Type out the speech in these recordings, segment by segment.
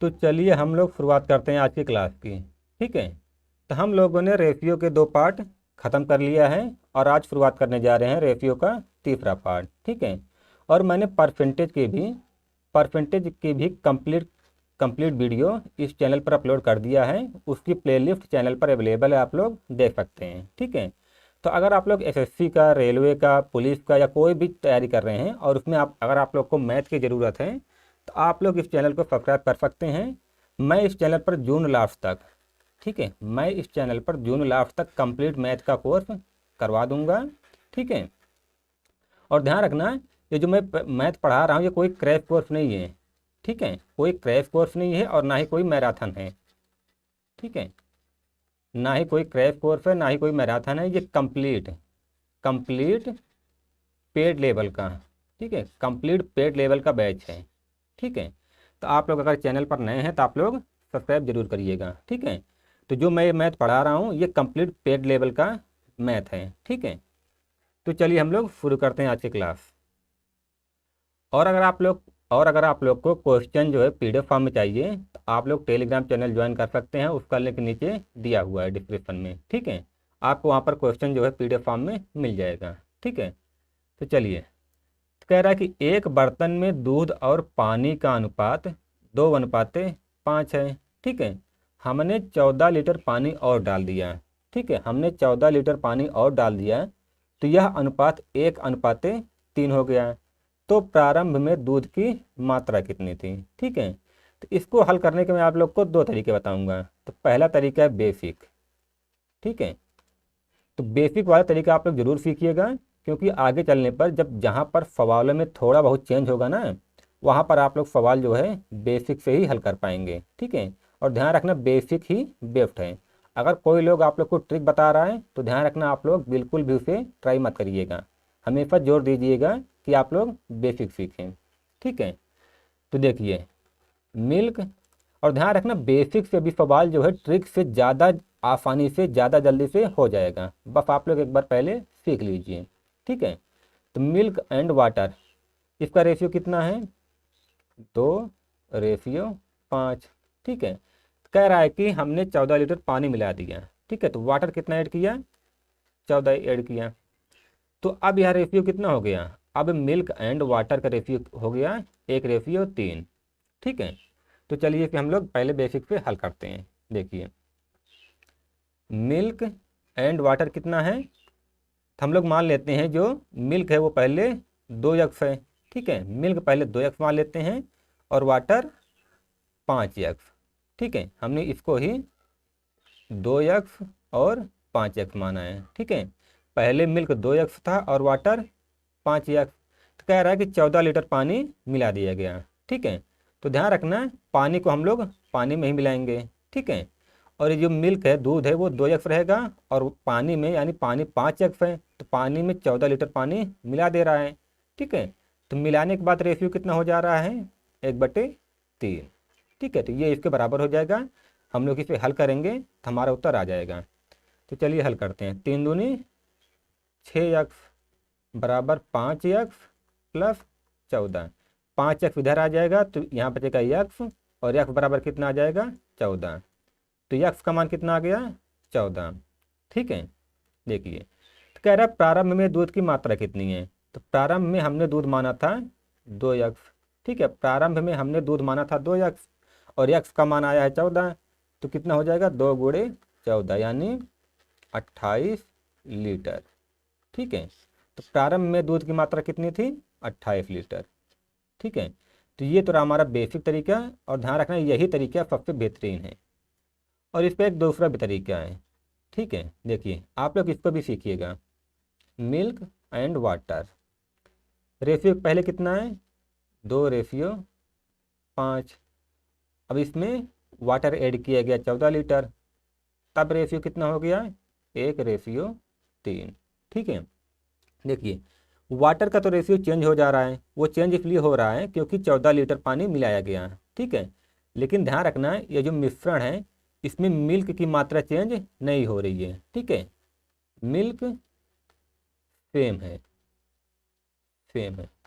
तो चलिए हम लोग शुरुआत करते हैं आज की क्लास की। ठीक है, तो हम लोगों ने रेशियो के 2 पार्ट ख़त्म कर लिया है और आज शुरुआत करने जा रहे हैं रेशियो का तीसरा पार्ट। ठीक है, और मैंने परसेंटेज की भी कंप्लीट वीडियो इस चैनल पर अपलोड कर दिया है। उसकी प्लेलिस्ट चैनल पर अवेलेबल है, आप लोग देख सकते हैं। ठीक है, तो अगर आप लोग एसएससी का, रेलवे का, पुलिस का या कोई भी तैयारी कर रहे हैं और उसमें अगर आप लोग को मैथ की ज़रूरत है तो आप लोग इस चैनल को सब्सक्राइब कर सकते हैं। मैं इस चैनल पर जून लास्ट तक, ठीक है, मैं इस चैनल पर जून लास्ट तक कंप्लीट मैथ का कोर्स करवा दूंगा। ठीक है, और ध्यान रखना ये जो मैं मैथ पढ़ा रहा हूँ ये कोई क्रैश कोर्स नहीं है। ठीक है, कोई क्रैश कोर्स नहीं है और ना ही कोई मैराथन है। ठीक है, ना ही कोई क्रैश कोर्स है, ना ही कोई मैराथन है। ये कंप्लीट पेड लेवल का, ठीक है, कंप्लीट पेड लेवल का बैच है। ठीक है, तो आप लोग अगर चैनल पर नए हैं तो आप लोग सब्सक्राइब जरूर करिएगा। ठीक है, तो जो मैं मैथ पढ़ा रहा हूँ ये कंप्लीट पेड लेवल का मैथ है। ठीक है, तो चलिए हम लोग शुरू करते हैं आज की क्लास। और अगर आप लोग को क्वेश्चन जो है पीडीएफ फॉर्म में चाहिए तो आप लोग टेलीग्राम चैनल ज्वाइन कर सकते हैं। उसका लिंक नीचे दिया हुआ है डिस्क्रिप्शन में। ठीक है, आपको वहाँ पर क्वेश्चन जो है पीडीएफ फॉर्म में मिल जाएगा। ठीक है, तो चलिए, तो कह रहा है कि एक बर्तन में दूध और पानी का अनुपात 2:5 है। ठीक है, हमने 14 लीटर पानी और डाल दिया। ठीक है, हमने 14 लीटर पानी और डाल दिया तो यह अनुपात 1:3 हो गया। तो प्रारंभ में दूध की मात्रा कितनी थी? ठीक है, तो इसको हल करने के मैं आप लोग को 2 तरीके बताऊंगा। तो पहला तरीका है बेसिक। ठीक है, तो बेसिक वाला तरीका आप लोग जरूर सीखिएगा, क्योंकि आगे चलने पर जब जहाँ पर सवालों में थोड़ा बहुत चेंज होगा ना, वहाँ पर आप लोग सवाल जो है बेसिक से ही हल कर पाएंगे। ठीक है, और ध्यान रखना बेसिक ही बेस्ट है। अगर कोई लोग आप लोग को ट्रिक बता रहा है तो ध्यान रखना आप लोग बिल्कुल भी उसे ट्राई मत करिएगा, हमेशा जोर दीजिएगा कि आप लोग बेसिक सीखें। ठीक है, तो देखिए मिल्क, और ध्यान रखना बेसिक से भी सवाल जो है ट्रिक से ज़्यादा आसानी से, ज़्यादा जल्दी से हो जाएगा। बस आप लोग एक बार पहले सीख लीजिए। ठीक है, तो मिल्क एंड वाटर, इसका रेशियो कितना है? 2:5। ठीक है, कह रहा है कि हमने 14 लीटर पानी मिला दिया। ठीक है, तो वाटर कितना ऐड किया? 14 ऐड किया। तो अब यह रेशियो कितना हो गया? अब मिल्क एंड वाटर का रेशियो हो गया 1:3। ठीक है, तो चलिए कि हम लोग पहले बेसिक पे हल करते हैं। देखिए मिल्क एंड वाटर कितना है, तो हम लोग मान लेते हैं जो मिल्क है वो पहले 2x है। ठीक है, मिल्क पहले 2x मान लेते हैं और वाटर 5x। ठीक है, हमने इसको ही 2x और 5x माना है। ठीक है, पहले मिल्क 2x था और वाटर 5x। तो कह रहा है कि 14 लीटर पानी मिला दिया गया। ठीक है, तो ध्यान रखना पानी को हम लोग पानी में ही मिलाएंगे। ठीक है, और ये जो मिल्क है, दूध है, वो 2x रहेगा और पानी में यानी पानी 5x है, तो पानी में 14 लीटर पानी मिला दे रहा है। ठीक है, तो मिलाने के बाद रेशियो कितना हो जा रहा है? 1/3। ठीक है, तो ये इसके बराबर हो जाएगा। हम लोग इसे हल करेंगे तो हमारा उत्तर आ जाएगा। तो चलिए हल करते हैं। 3 दूनी 6x बराबर 5x प्लस 14। 5x इधर आ जाएगा तो यहाँ बचेगा x, और x बराबर कितना आ जाएगा? 14। तो x का मान कितना आ गया? 14। ठीक है, देखिए तो कह रहा है प्रारंभ में दूध की मात्रा कितनी है। तो प्रारंभ में हमने दूध माना था 2x। ठीक है, प्रारंभ में हमने दूध माना था 2x और x का मान आया है 14। तो कितना हो जाएगा? 2 गुणे 14 यानी 28 लीटर। ठीक है, तो प्रारंभ में दूध की मात्रा कितनी थी? 28 लीटर। ठीक है, तो ये तो रहा हमारा बेसिक तरीका, और ध्यान रखना यही तरीका सबसे बेहतरीन है। और इस पर एक दूसरा भी तरीका है। ठीक है, देखिए आप लोग इसको भी सीखिएगा। मिल्क एंड वाटर, रेशियो पहले कितना है? 2:5। अब इसमें वाटर ऐड किया गया 14 लीटर, तब रेशियो कितना हो गया? 1:3। ठीक है, देखिए वाटर का तो रेशियो चेंज हो जा रहा है, वो चेंज इसलिए हो रहा है क्योंकि 14 लीटर पानी मिलाया गया है। ठीक है, लेकिन ध्यान रखना ये जो मिश्रण है इसमें मिल्क की मात्रा चेंज नहीं हो रही है। ठीक है, मिल्क सेम है।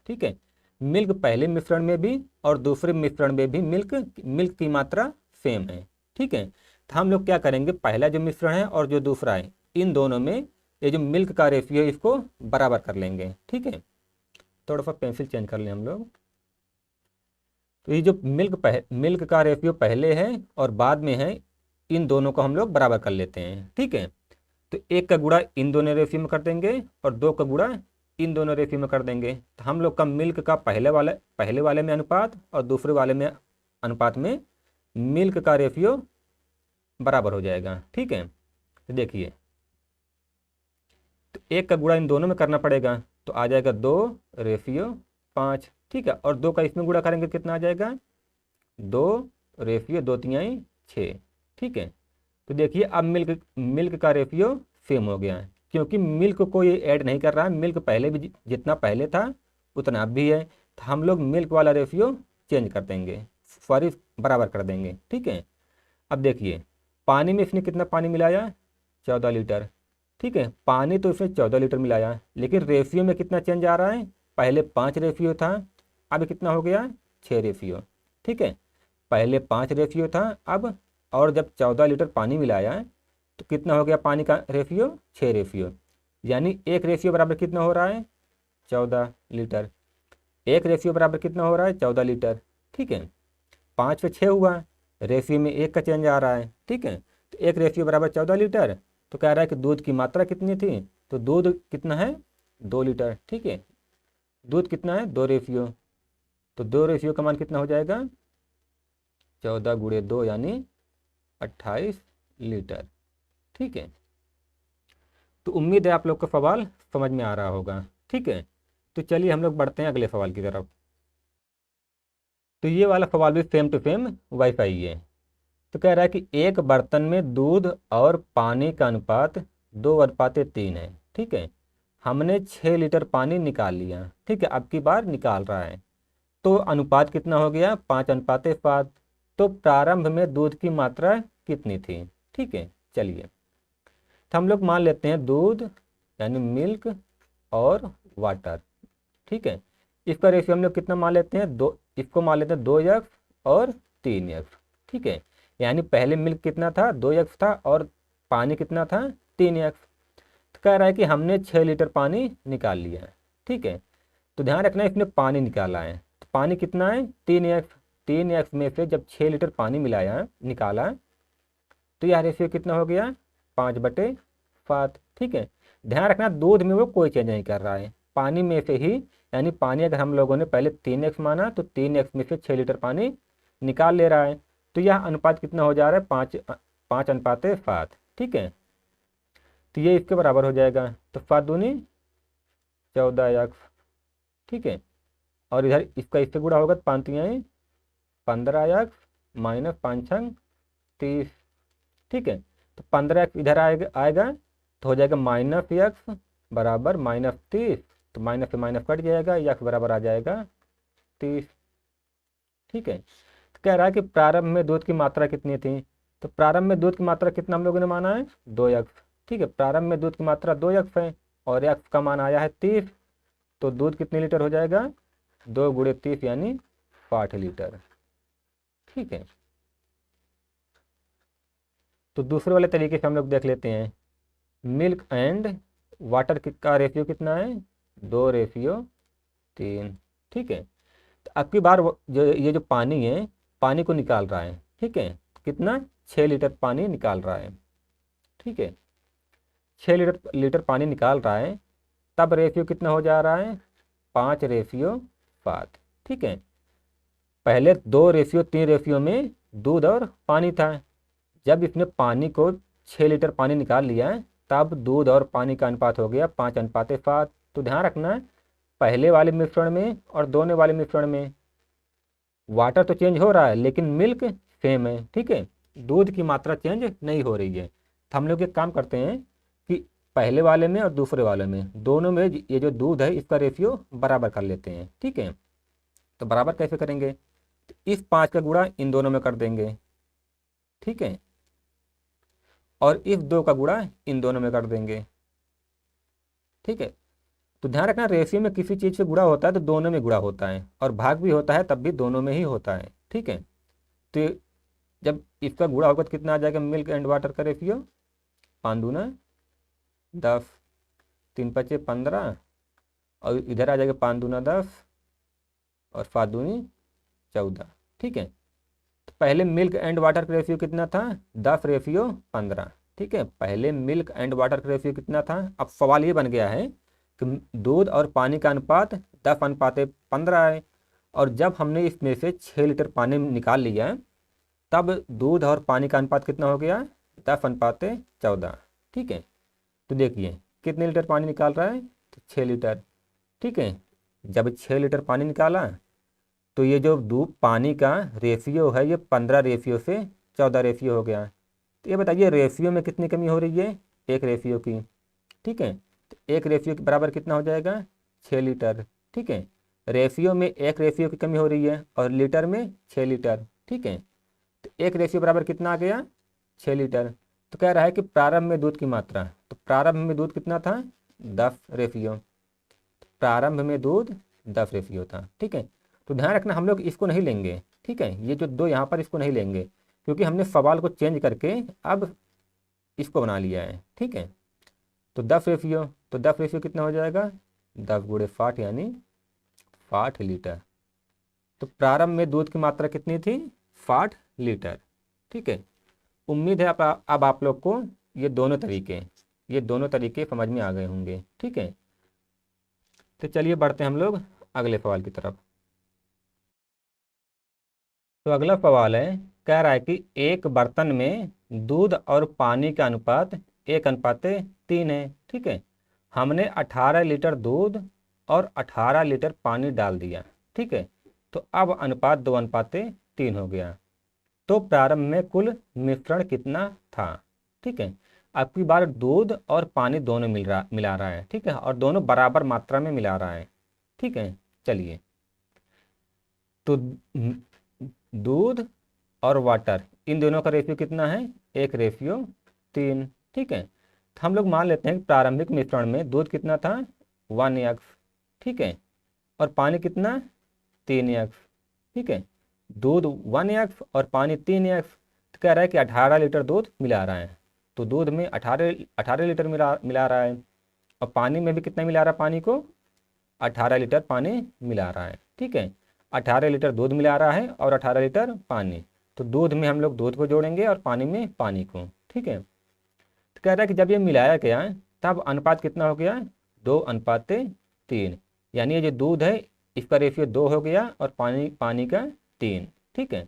ठीक है, मिल्क पहले मिश्रण में भी और दूसरे मिश्रण में भी मिल्क की मात्रा सेम है। ठीक है, तो हम लोग क्या करेंगे, पहला जो मिश्रण है और जो दूसरा है, इन दोनों में ये जो मिल्क का रेशियो है इसको बराबर कर लेंगे। ठीक है, थोड़ा सा पेंसिल चेंज कर लें हम लोग। तो ये जो मिल्क का रेशियो पहले है और बाद में है, इन दोनों को हम लोग बराबर कर लेते हैं। ठीक है, तो एक का गुणा इन दोनों रेशियो में कर देंगे और दो का गुणा इन दोनों रेशियो में कर देंगे। तो हम लोग का मिल्क का पहले वाले में अनुपात और दूसरे वाले में अनुपात में मिल्क का रेशियो बराबर हो जाएगा। ठीक है, तो देखिए, तो एक का गुणा इन दोनों में करना पड़ेगा, तो आ जाएगा 2:5। ठीक है, और दो का इसमें गुणा करेंगे कितना आ जाएगा, 2:2×6। ठीक है, तो देखिए अब मिल्क का रेशियो सेम हो गया है, क्योंकि मिल्क को ये ऐड नहीं कर रहा है, मिल्क पहले भी जितना पहले था उतना अब भी है। तो हम लोग मिल्क वाला रेशियो चेंज कर देंगे, सॉरी बराबर कर देंगे। ठीक है, अब देखिए पानी में इसने कितना पानी मिलाया, 14 लीटर। ठीक है, पानी तो इसमें 14 लीटर मिलाया, लेकिन रेशियो में कितना चेंज आ रहा है, पहले 5 रेशियो था, अब कितना हो गया, 6 रेशियो। ठीक है, पहले 5 रेशियो था, अब और जब 14 लीटर पानी मिलाया तो कितना हो गया पानी का रेशियो, 6 रेशियो। यानी एक रेशियो बराबर कितना हो रहा है, 14 लीटर। एक रेशियो बराबर कितना हो रहा है, 14 लीटर। ठीक है, 5 पे 6 हुआ, रेशियो में एक का चेंज आ रहा है। ठीक है, तो एक रेशियो बराबर 14 लीटर। तो कह रहा है कि दूध की मात्रा कितनी थी, तो दूध कितना है, 2 लीटर। ठीक है, दूध कितना है, 2 रेशियो, तो 2 रेशियो का मान कितना हो जाएगा, 14 × 2 यानी 28 लीटर। ठीक है, तो उम्मीद है आप लोग का सवाल समझ में आ रहा होगा। ठीक है, तो चलिए हम लोग बढ़ते हैं अगले सवाल की तरफ। तो ये वाला सवाल भी सेम टू सेम वाईफाई है। तो कह रहा है कि एक बर्तन में दूध और पानी का अनुपात 2:3 है। ठीक है, हमने 6 लीटर पानी निकाल लिया। ठीक है, अब की बार निकाल रहा है, तो अनुपात कितना हो गया, 5:7। तो प्रारंभ में दूध की मात्रा कितनी थी। ठीक है, चलिए, तो हम लोग मान लेते हैं दूध यानी मिल्क और वाटर। ठीक है, इसका रेशियो हम लोग कितना मान लेते हैं, इसको मान लेते हैं 2x और 3x। ठीक है, यानी पहले मिल्क कितना था, 2x था, और पानी कितना था, 3x। तो कह रहा है कि हमने 6 लीटर पानी निकाल लिया है। ठीक है, तो ध्यान रखना इसमें पानी निकाला है, तो पानी कितना है, 3x। 3x में से जब 6 लीटर पानी मिलाया निकाला, तो यह रेशियो कितना हो गया, 5/7। ठीक है, ध्यान रखना दूध में वो कोई चेंज नहीं कर रहा है, पानी में से ही, यानी पानी अगर हम लोगों ने पहले 3x माना तो 3x में से 6 लीटर पानी निकाल ले रहा है, तो यह अनुपात कितना हो जा रहा है, 5:7। ठीक है, तो ये इसके बराबर हो जाएगा, तो 7×2=14x। ठीक है, और इधर इसका इससे गुणा होगा तो 5×3=15x - 5×6=30। ठीक है, तो 15x इधर आएगा तो हो जाएगा -x बराबर -30। तो माइनस से माइनस कट जाएगा, x बराबर आ जाएगा 30। ठीक है, तो कह रहा है कि प्रारंभ में दूध की मात्रा कितनी थी, तो प्रारंभ में दूध की मात्रा कितना हम लोगों ने माना है, 2x। ठीक है, प्रारंभ में दूध की मात्रा 2x है और x का मान आया है 30, तो दूध कितने लीटर हो जाएगा, 2 × 30 यानी 60 लीटर। ठीक है, तो दूसरे वाले तरीके से हम लोग देख लेते हैं, मिल्क एंड वाटर का रेशियो कितना है, 2:3। ठीक है, तो अब की बार ये जो पानी है, पानी को निकाल रहा है। ठीक है, कितना, 6 लीटर पानी निकाल रहा है। ठीक है, 6 लीटर पानी निकाल रहा है, तब रेशियो कितना हो जा रहा है, 5:7। ठीक है, पहले 2:3 में दूध और पानी था, जब इसने पानी को 6 लीटर पानी निकाल लिया तब दूध और पानी का अनुपात हो गया 5:7। तो ध्यान रखना पहले वाले मिश्रण में और दोनों वाले मिश्रण में वाटर तो चेंज हो रहा है लेकिन मिल्क सेम है। ठीक है, दूध की मात्रा चेंज नहीं हो रही है। तो हम लोग एक काम करते हैं कि पहले वाले में और दूसरे वाले में दोनों में ये जो दूध है इसका रेशियो बराबर कर लेते हैं। ठीक है, तो बराबर कैसे करेंगे, तो इस 5 का गुणा इन दोनों में कर देंगे। ठीक है, और इस 2 का गुणा इन दोनों में कर देंगे। ठीक है, तो ध्यान रखना, रेशियो में किसी चीज़ से गुणा होता है तो दोनों में गुणा होता है, और भाग भी होता है तब भी दोनों में ही होता है। ठीक है, तो जब इसका गुणा होगा तो कितना आ जाएगा, मिल्क एंड वाटर का रेशियो 5 दूना 10, 3 पचे 15, और इधर आ जाएगा 5 दूना 10 और 5 दूनी 14। ठीक है, तो पहले मिल्क एंड वाटर का रेशियो कितना था, 10:15। ठीक है, पहले मिल्क एंड वाटर का रेशियो कितना था। अब सवाल ये बन गया है कि दूध और पानी का अनुपात 10:15 है, और जब हमने इसमें से 6 लीटर पानी निकाल लिया तब दूध और पानी का अनुपात कितना हो गया, 10:14। ठीक है, तो देखिए कितने लीटर पानी निकाल रहा है, तो 6 लीटर। ठीक है, जब 6 लीटर पानी निकाला तो ये जो दूध पानी का रेशियो है ये 15 रेशियो से 14 रेशियो हो गया। तो ये बताइए रेशियो में कितनी कमी हो रही है, एक रेशियो की। ठीक है, तो एक रेशियो के बराबर कितना हो जाएगा, 6 लीटर। ठीक है, रेशियो में एक रेशियो की कमी हो रही है और लीटर में 6 लीटर। ठीक है, तो एक रेशियो बराबर कितना आ गया, 6 लीटर। तो कह रहा है कि प्रारंभ में दूध की मात्रा, तो प्रारंभ में दूध कितना था, 10 रेशियो। प्रारंभ में दूध 10 रेशियो था। ठीक है, तो ध्यान रखना हम लोग इसको नहीं लेंगे। ठीक है, ये जो दो यहाँ पर इसको नहीं लेंगे, क्योंकि हमने सवाल को चेंज करके अब इसको बना लिया है। ठीक है, तो 10 रेशियो, तो 10 रेशियो कितना हो जाएगा, 10 गुणे 60 यानी 60 लीटर। तो प्रारंभ में दूध की मात्रा कितनी थी, 60 लीटर। ठीक है, उम्मीद है अब आप लोग को ये दोनों तरीके समझ में आ गए होंगे। ठीक है, तो चलिए बढ़ते हैं हम लोग अगले सवाल की तरफ। तो अगला सवाल है, कह रहा है कि एक बर्तन में दूध और पानी का अनुपात 1:3 है। ठीक है, हमने 18 लीटर दूध और 18 लीटर पानी डाल दिया। ठीक है, तो अब अनुपात 2:3 हो गया। तो प्रारंभ में कुल मिश्रण कितना था। ठीक है, अब की बार दूध और पानी दोनों मिला रहा है। ठीक है, और दोनों बराबर मात्रा में मिला रहा है। ठीक है, चलिए, तो दूध और वाटर इन दोनों का रेशियो कितना है, 1:3। ठीक है, तो हम लोग मान लेते हैं कि प्रारंभिक मिश्रण में दूध कितना था, 1x। ठीक है, और पानी कितना, 3x। ठीक है, दूध 1x और पानी 3x। तो कह रहा है कि 18 लीटर दूध मिला रहा है, तो दूध में 18 लीटर मिला रहा है, और पानी में भी कितना मिला रहा है, पानी को 18 लीटर पानी मिला रहा है। ठीक है, 18 लीटर दूध मिला रहा है और 18 लीटर पानी, तो दूध में हम लोग दूध को जोड़ेंगे और पानी में पानी को। ठीक है, तो कह रहा है कि जब ये मिलाया गया तब अनुपात कितना हो गया, 2:3। यानी ये जो दूध है इसका रेशियो 2 हो गया और पानी का 3। ठीक है,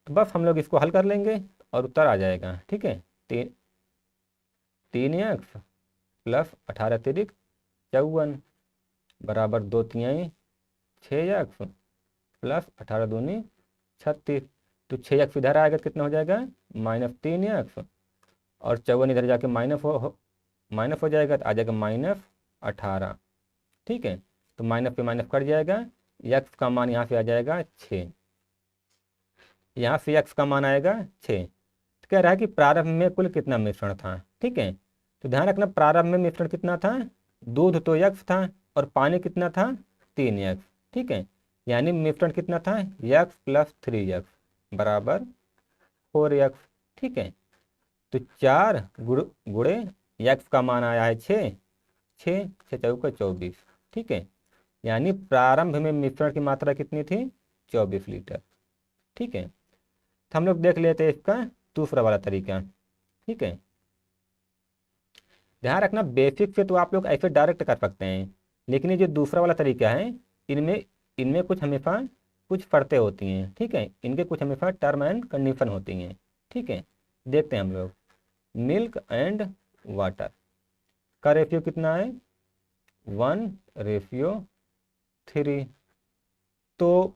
तो बस हम लोग इसको हल कर लेंगे और उत्तर आ जाएगा। ठीक है, 3x प्लस 18 तिरिक 54 बराबर 2×3 6x प्लस 18 दूनी 36। तो 6x इधर आएगा कितना हो जाएगा, -3x, और 54 इधर जाके माइनस हो जाएगा, तो आ जाएगा -18। ठीक है, तो माइनस पे माइनस कट जाएगा, x का मान यहाँ से आ जाएगा 6, यहाँ से x का मान आएगा 6। तो कह रहा है कि प्रारंभ में कुल कितना मिश्रण था। ठीक है, तो ध्यान रखना प्रारंभ में मिश्रण कितना था, दूध तो x था और पानी कितना था, 3x। ठीक है, यानी मिश्रण कितना था, x प्लस 3x बराबर 4x। ठीक है, तो 4 गुणे x का मान आया है 6, 6 चौका 24। ठीक है, यानी प्रारंभ में मिश्रण की मात्रा कितनी थी, 24 लीटर। ठीक है, तो हम लोग देख लेते हैं इसका दूसरा वाला तरीका। ठीक है, ध्यान रखना बेसिक से तो आप लोग ऐसे डायरेक्ट कर सकते हैं, लेकिन ये जो दूसरा वाला तरीका है इनमें इनमें कुछ हमेशा कुछ शर्तें होती हैं। ठीक है, इनके कुछ हमेशा टर्म एंड कंडीशन होती हैं। ठीक है, देखते हैं हम लोग। मिल्क एंड वाटर का रेशियो कितना है, 1:3। तो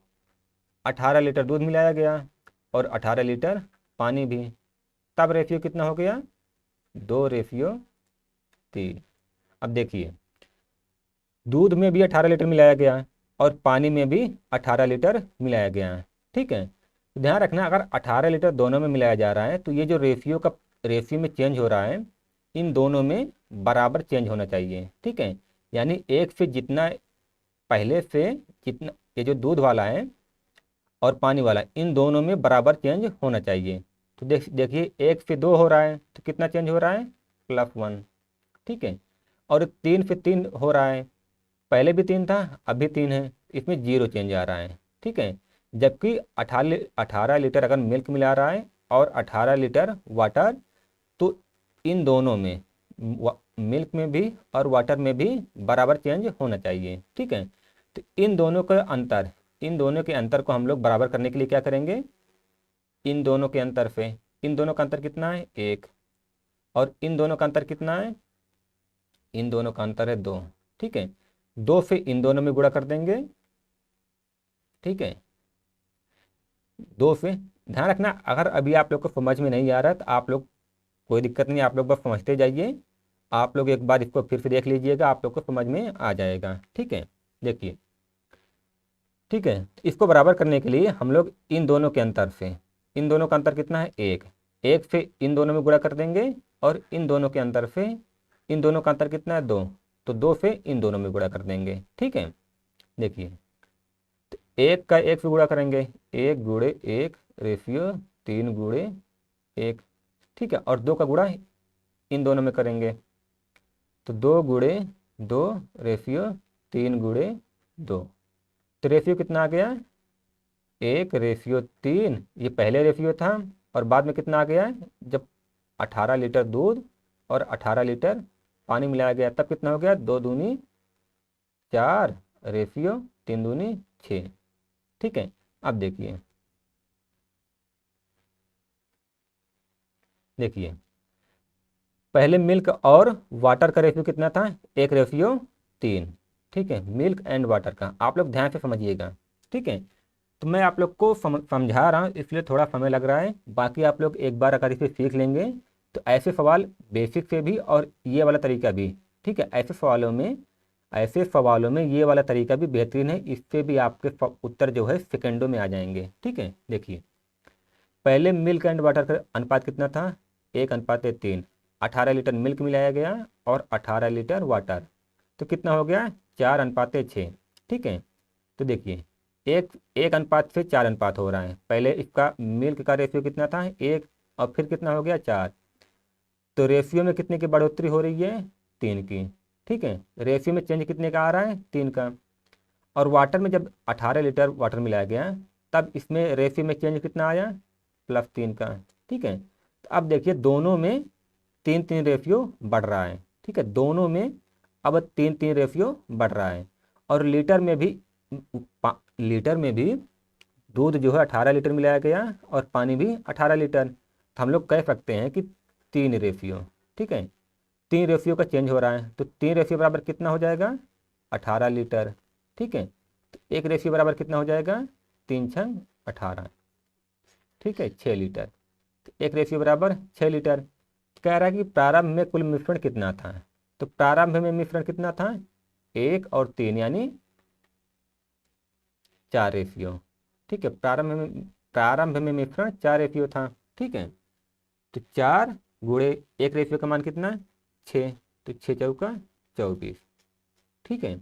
18 लीटर दूध मिलाया गया और 18 लीटर पानी भी, तब रेशियो कितना हो गया, 2:3। अब देखिए दूध में भी 18 लीटर मिलाया गया और पानी में भी 18 लीटर मिलाया गया है। ठीक है, तो ध्यान रखना अगर 18 लीटर दोनों में मिलाया जा रहा है तो ये जो रेशियो में चेंज हो रहा है इन दोनों में बराबर चेंज होना चाहिए। ठीक है, यानी एक से जितना पहले से जितना ये जो दूध वाला है और पानी वाला, इन दोनों में बराबर चेंज होना चाहिए। तो देखिए 1 से 2 हो रहा है तो कितना चेंज हो रहा है, +1। ठीक है, और 3 से 3 हो रहा है, पहले भी 3 था अब भी 3 है, इसमें 0 चेंज आ रहा है। ठीक है, जबकि 18 लीटर अगर मिल्क मिला रहा है और 18 लीटर वाटर, तो इन दोनों में मिल्क में भी और वाटर में भी बराबर चेंज होना चाहिए। ठीक है, तो इन दोनों के अंतर को हम लोग बराबर करने के लिए क्या करेंगे, इन दोनों के अंतर से, इन दोनों का अंतर कितना है 1, और इन दोनों का अंतर कितना है, इन दोनों का अंतर है 2। ठीक है, 2 से इन दोनों में गुणा कर देंगे। ठीक है, 2 से, ध्यान रखना अगर अभी आप लोग को समझ में नहीं आ रहा है तो आप लोग, कोई दिक्कत नहीं, आप लोग बस समझते जाइए। आप लोग एक बार इसको फिर से देख लीजिएगा, आप लोग को समझ में आ जाएगा। ठीक है, देखिए। ठीक है, तो इसको बराबर करने के लिए हम लोग इन दोनों के अंतर से, इन दोनों का अंतर कितना है 1, 1 से इन दोनों में गुणा कर देंगे, और इन दोनों के अंतर से इन दोनों का अंतर कितना है 2, तो 2 से इन दोनों में गुणा कर देंगे। ठीक है, देखिए, तो 1 का 1 से गुणा करेंगे, 1 × 1 रेशियो 3 × 1। ठीक है, और 2 का गुणा इन दोनों में करेंगे, तो 2 × 2 रेशियो 3 × 2। तो रेशियो कितना आ गया, 1:3। ये पहले रेशियो था, और बाद में कितना आ गया है, जब 18 लीटर दूध और 18 लीटर पानी मिलाया गया तब कितना हो गया, 2 दूनी 4 रेशियो 3 दूनी 6। ठीक है, अब देखिए, देखिए पहले मिल्क और वाटर का रेशियो कितना था, 1:3। ठीक है, मिल्क एंड वाटर का, आप लोग ध्यान से समझिएगा। ठीक है, तो मैं आप लोग को समझा रहा हूँ इसलिए थोड़ा समय लग रहा है, बाकी आप लोग एक बार अगर इसे सीख लेंगे तो ऐसे सवाल बेसिक से भी और ये वाला तरीका भी, ठीक है, ऐसे सवालों में ये वाला तरीका भी बेहतरीन है, इससे भी आपके उत्तर जो है सेकंडों में आ जाएंगे। ठीक है, देखिए पहले मिल्क एंड वाटर का अनुपात कितना था, 1:3। 18 लीटर मिल्क मिलाया गया और 18 लीटर वाटर, तो कितना हो गया, 4:6। ठीक है, तो देखिए 1:4 हो रहा है, पहले इसका मिल्क का रेशियो कितना था 1, और फिर कितना हो गया 4, तो रेशियो में कितने की बढ़ोतरी हो रही है, 3 की। ठीक है, रेशियो में चेंज कितने का आ रहा है, 3 का। और वाटर में जब 18 लीटर वाटर मिलाया गया तब इसमें रेशियो में चेंज कितना आया, +3 का। ठीक है, तो अब देखिए दोनों में 3-3 रेशियो बढ़ रहा है। ठीक है, दोनों में अब 3-3 रेशियो बढ़ रहा है, और लीटर में भी दूध जो है 18 लीटर मिलाया गया और पानी भी 18 लीटर, तो हम लोग कह सकते हैं कि 3 रेशियो। ठीक है, 3 रेशियो का चेंज हो रहा है, तो 3 रेशियो बराबर कितना हो जाएगा, 18 लीटर। ठीक है, तो 1 रेशियो बराबर कितना हो जाएगा, 3×6 = 18। ठीक है, 6 लीटर, तो 1 रेशियो बराबर 6 लीटर। कह रहा है कि प्रारंभ में कुल मिश्रण कितना था, तो प्रारंभ में मिश्रण कितना था, 1 और 3 यानी 4 रेशियो। ठीक है, प्रारंभ में मिश्रण 4 रेशियो था। ठीक है, तो 4 × 1 रेशियो का मान कितना, 6, तो 6×4 = 24। ठीक है,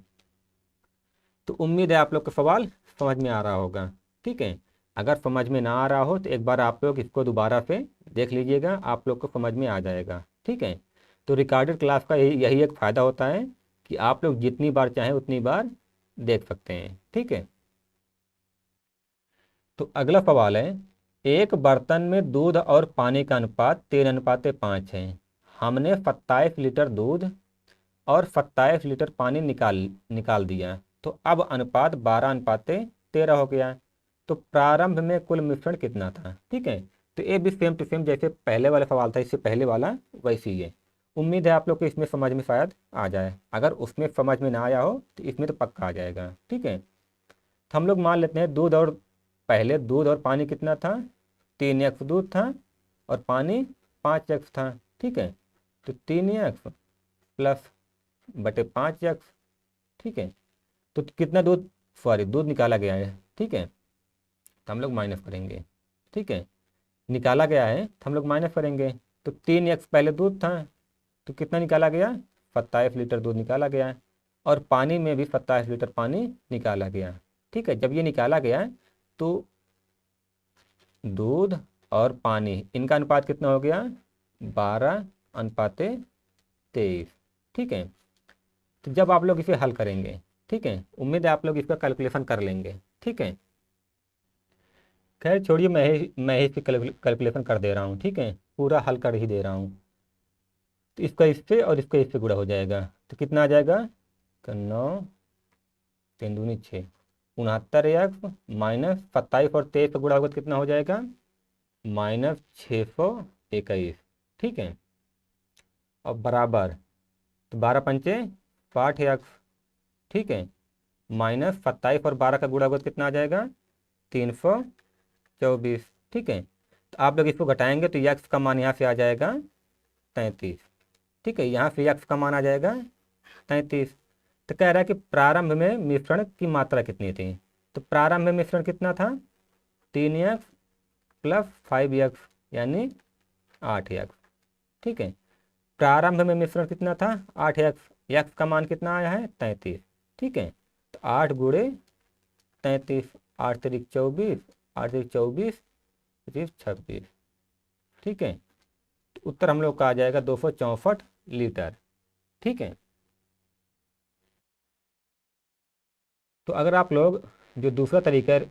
तो उम्मीद है आप लोग का सवाल समझ में आ रहा होगा। ठीक है, अगर समझ में ना आ रहा हो तो एक बार आप लोग इसको दोबारा से देख लीजिएगा, आप लोग को समझ में आ जाएगा। ठीक है, तो रिकॉर्डेड क्लास का यही एक फ़ायदा होता है कि आप लोग जितनी बार चाहें उतनी बार देख सकते हैं। ठीक है, तो अगला सवाल है, एक बर्तन में दूध और पानी का अनुपात 3:5 है। हमने 27 लीटर दूध और 27 लीटर पानी निकाल दिया, तो अब अनुपात 12:13 हो गया। तो प्रारंभ में कुल मिश्रण कितना था। ठीक है, तो ये भी सेम टू सेम जैसे पहले वाला सवाल था, इससे पहले वाला वैसे ही है। उम्मीद है आप लोग को इसमें समझ में शायद आ जाए, अगर उसमें समझ में ना आया हो तो इसमें तो पक्का आ जाएगा। ठीक है, तो हम लोग मान लेते हैं पहले दूध और पानी कितना था, 3x दूध था और पानी 5x था। ठीक है, तो 3x प्लस बटे 5x। ठीक है, तो कितना दूध निकाला गया है। ठीक है, तो हम लोग माइनस करेंगे। ठीक है, निकाला गया है तो हम लोग माइनस करेंगे, तो 3x पहले दूध था तो कितना निकाला गया, 27 लीटर दूध निकाला गया है, और पानी में भी 27 लीटर पानी निकाला गया। ठीक है, जब ये निकाला गया तो दूध और पानी इनका अनुपात कितना हो गया, 12:23। ठीक है, तो जब आप लोग इसे हल करेंगे, ठीक है, उम्मीद है आप लोग इसका कैलकुलेशन कर लेंगे। ठीक है, खैर छोड़िए, मैं ही इसकी कैलकुलेशन कर दे रहा हूँ। ठीक है, पूरा हल कर ही दे रहा हूँ। तो इसका इससे और इसका इससे गुणा हो जाएगा, तो कितना आ जाएगा, 9 3 दूनी 6, 69 माइनस 27 और 23 का गुणा होगा तो कितना हो जाएगा, -621। ठीक है, और बराबर, तो 12×5 60 x। ठीक है, माइनस 27 और 12 का गुणा होगा तो कितना आ जाएगा, 324। ठीक है, तो आप लोग इसको घटाएंगे तो यक्स का मान यहाँ से आ जाएगा 33। ठीक है, यहाँ से यक्स का मान आ जाएगा 33। तो कह रहा है कि प्रारंभ में मिश्रण की मात्रा कितनी थी, तो प्रारंभ में मिश्रण कितना था, 3x + 5x यानी 8x। ठीक है, प्रारंभ में मिश्रण कितना था, 8x, x का मान कितना आया है, 33। ठीक है, तो 8 × 33, 8 × 3 = 24, 8 × 24 = 26। ठीक है, तो उत्तर हम लोग का आ जाएगा 264 लीटर। ठीक है, तो अगर आप लोग जो दूसरा तरीका है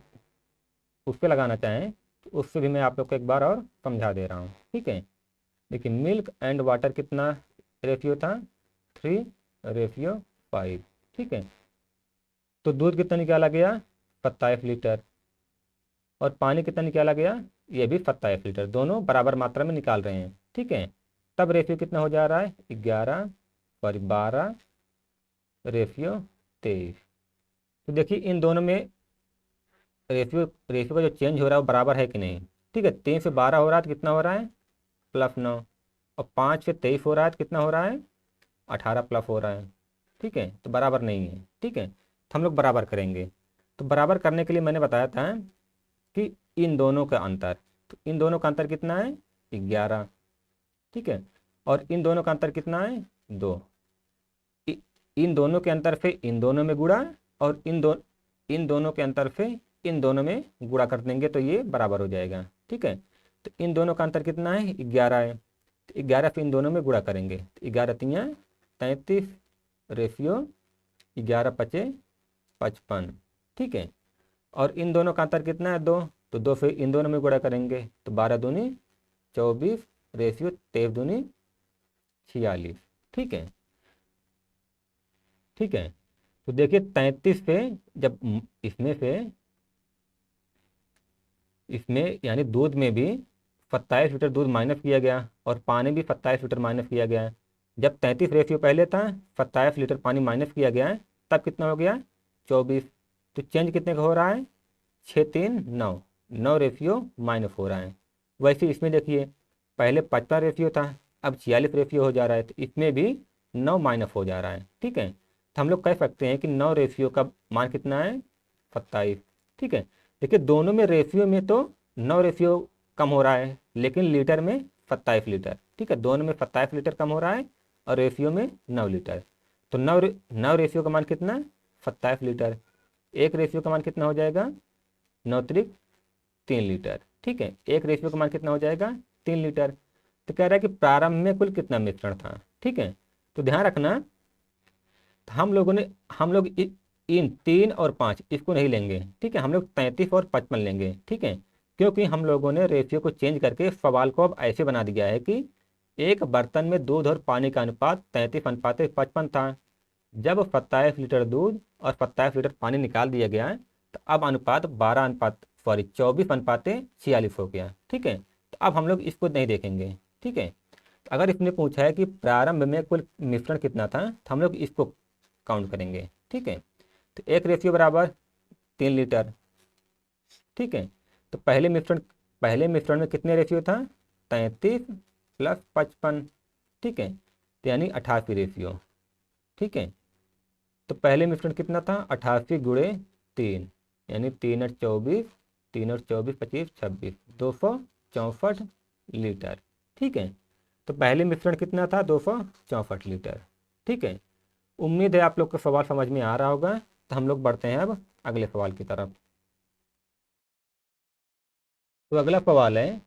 उस पर लगाना चाहें तो उससे भी मैं आप लोग को एक बार और समझा दे रहा हूँ। ठीक है, देखिए मिल्क एंड वाटर कितना रेशियो था, 3:5। ठीक है, तो दूध कितना निकाला गया, 27 लीटर, और पानी कितना निकाला गया, ये भी 27 लीटर, दोनों बराबर मात्रा में निकाल रहे हैं। ठीक है, तब रेशियो कितना हो जा रहा है, 12:23। तो देखिए इन दोनों में रेशियो रेशियो का जो चेंज हो रहा है वो बराबर है कि नहीं। ठीक है, 3 से 12 हो रहा है तो कितना हो रहा है, +9, और 5 से 23 हो रहा है तो कितना हो रहा है, 18 प्लस हो रहा है। ठीक है, तो बराबर नहीं है। ठीक है, तो हम लोग बराबर करेंगे। तो बराबर करने के लिए मैंने बताया था कि इन दोनों का अंतर, तो इन दोनों का अंतर कितना है, 11। ठीक है, और इन दोनों का अंतर कितना है, 2। इन दोनों के अंतर से इन दोनों में गुणा, और इन दोनों के अंतर से इन दोनों में गुणा कर देंगे तो ये बराबर हो जाएगा। ठीक है, तो इन दोनों का अंतर कितना है, 11 है, तो 11 से इन दोनों में गुणा करेंगे तो 11 × 3 = 33, रेशियो 11×5 = 55। ठीक है, और इन दोनों का अंतर कितना है, 2, तो 2 से इन दोनों में गुणा करेंगे तो 12 दूनी 24, रेशियो 23 दूनी 46। ठीक है, ठीक है, तो देखिए 33 पे जब इसमें यानी दूध में भी 27 लीटर दूध माइनस किया गया और पानी भी 27 लीटर माइनस किया गया है। जब 33 रेशियो पहले था, 27 लीटर पानी माइनस किया गया है, तब कितना हो गया, 24। तो चेंज कितने का हो रहा है, 6 3 9, 9 रेशियो माइनस हो रहा है। वैसे इसमें देखिए पहले 55 रेशियो था, अब 46 रेशियो हो जा रहा है, तो इसमें भी 9 माइनस हो जा रहा है। ठीक है, तो हम लोग कह सकते हैं कि 9 रेशियो का मान कितना है, 27। ठीक है, देखिए दोनों में रेशियो में तो 9 रेशियो कम हो रहा है, लेकिन लीटर में 27 लीटर। ठीक है, दोनों में 27 लीटर कम हो रहा है और रेशियो में 9 लीटर। तो 9 रेशियो का मान कितना, 27 लीटर। एक रेशियो का मान कितना हो जाएगा, 9 × 3 लीटर। ठीक है, एक रेशियो का मान कितना हो जाएगा, 3 लीटर। तो कह रहा है कि प्रारंभ में कुल कितना मिश्रण था। ठीक है, तो ध्यान रखना, तो हम लोग इन 3 और 5 इसको नहीं लेंगे। ठीक है, हम लोग 33 और 55 लेंगे। ठीक है, क्योंकि हम लोगों ने रेशियो को चेंज करके सवाल को अब ऐसे बना दिया है कि एक बर्तन में दूध और पानी का अनुपात 33:55 था। जब 27 लीटर दूध और 27 लीटर पानी निकाल दिया गया है तो अब अनुपात 24:46 हो गया। ठीक है, तो अब हम लोग इसको नहीं देखेंगे। ठीक है, तो अगर इसने पूछा है कि प्रारंभ में कुल मिश्रण कितना था तो हम लोग इसको काउंट करेंगे। ठीक है, तो एक रेशियो बराबर 3 लीटर। ठीक है, तो पहले मिश्रण में कितने रेशियो था, 33 + 55। ठीक है, तो यानी 88 रेशियो। ठीक है, तो पहले मिश्रण कितना था, 88 × 3 यानी 3 × 24, 3 × 24 25 26, 264 लीटर। ठीक है, तो पहले मिश्रण कितना था, 264 लीटर। ठीक है, उम्मीद है आप लोग को सवाल समझ में आ रहा होगा। तो हम लोग बढ़ते हैं अब अगले सवाल की तरफ। तो अगला सवाल है,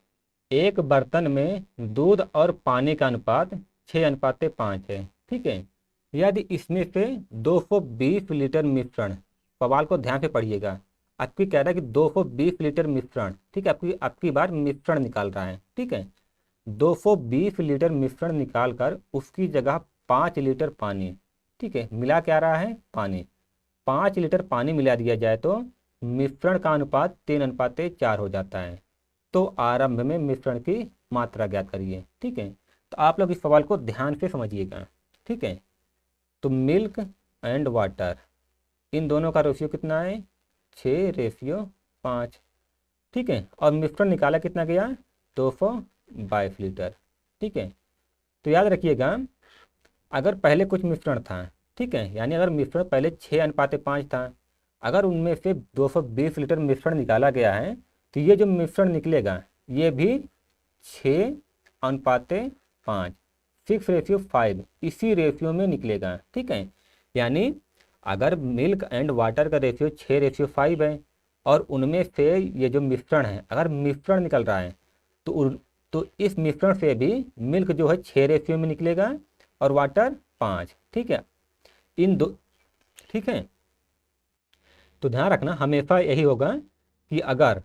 एक बर्तन में दूध और पानी का अनुपात 6:5 है। ठीक है, यदि इसमें से 220 लीटर मिश्रण, सवाल को ध्यान से पढ़िएगा, आपकी कह रहा है कि 220 लीटर मिश्रण, ठीक है, आपकी आपकी बार मिश्रण निकाल रहा है। ठीक है, 220 लीटर मिश्रण निकाल कर उसकी जगह 5 लीटर पानी, ठीक है, मिला क्या रहा है, पानी, 5 लीटर पानी मिला दिया जाए तो मिश्रण का अनुपात 3:4 हो जाता है। तो आरंभ में मिश्रण की मात्रा ज्ञात करिए। ठीक है, तो आप लोग इस सवाल को ध्यान से समझिएगा। ठीक है, तो मिल्क एंड वाटर, इन दोनों का रेशियो कितना है, 6:5। ठीक है, और मिश्रण निकाला कितना गया, 222 लीटर। ठीक है, तो याद रखिएगा, अगर पहले कुछ मिश्रण था, ठीक है, यानी अगर मिश्रण पहले 6:5 था, अगर उनमें से 220 लीटर मिश्रण निकाला गया है, तो ये जो मिश्रण निकलेगा ये भी 6:5, 6:5, इसी रेशियो में निकलेगा। ठीक है, यानी अगर मिल्क एंड वाटर का रेशियो 6:5 है और उनमें से ये जो मिश्रण है, अगर मिश्रण निकल रहा है तो इस मिश्रण से भी मिल्क जो है 6 रेशियो में निकलेगा और वाटर 5। ठीक है, इन दो, ठीक है, तो ध्यान रखना हमेशा यही होगा कि अगर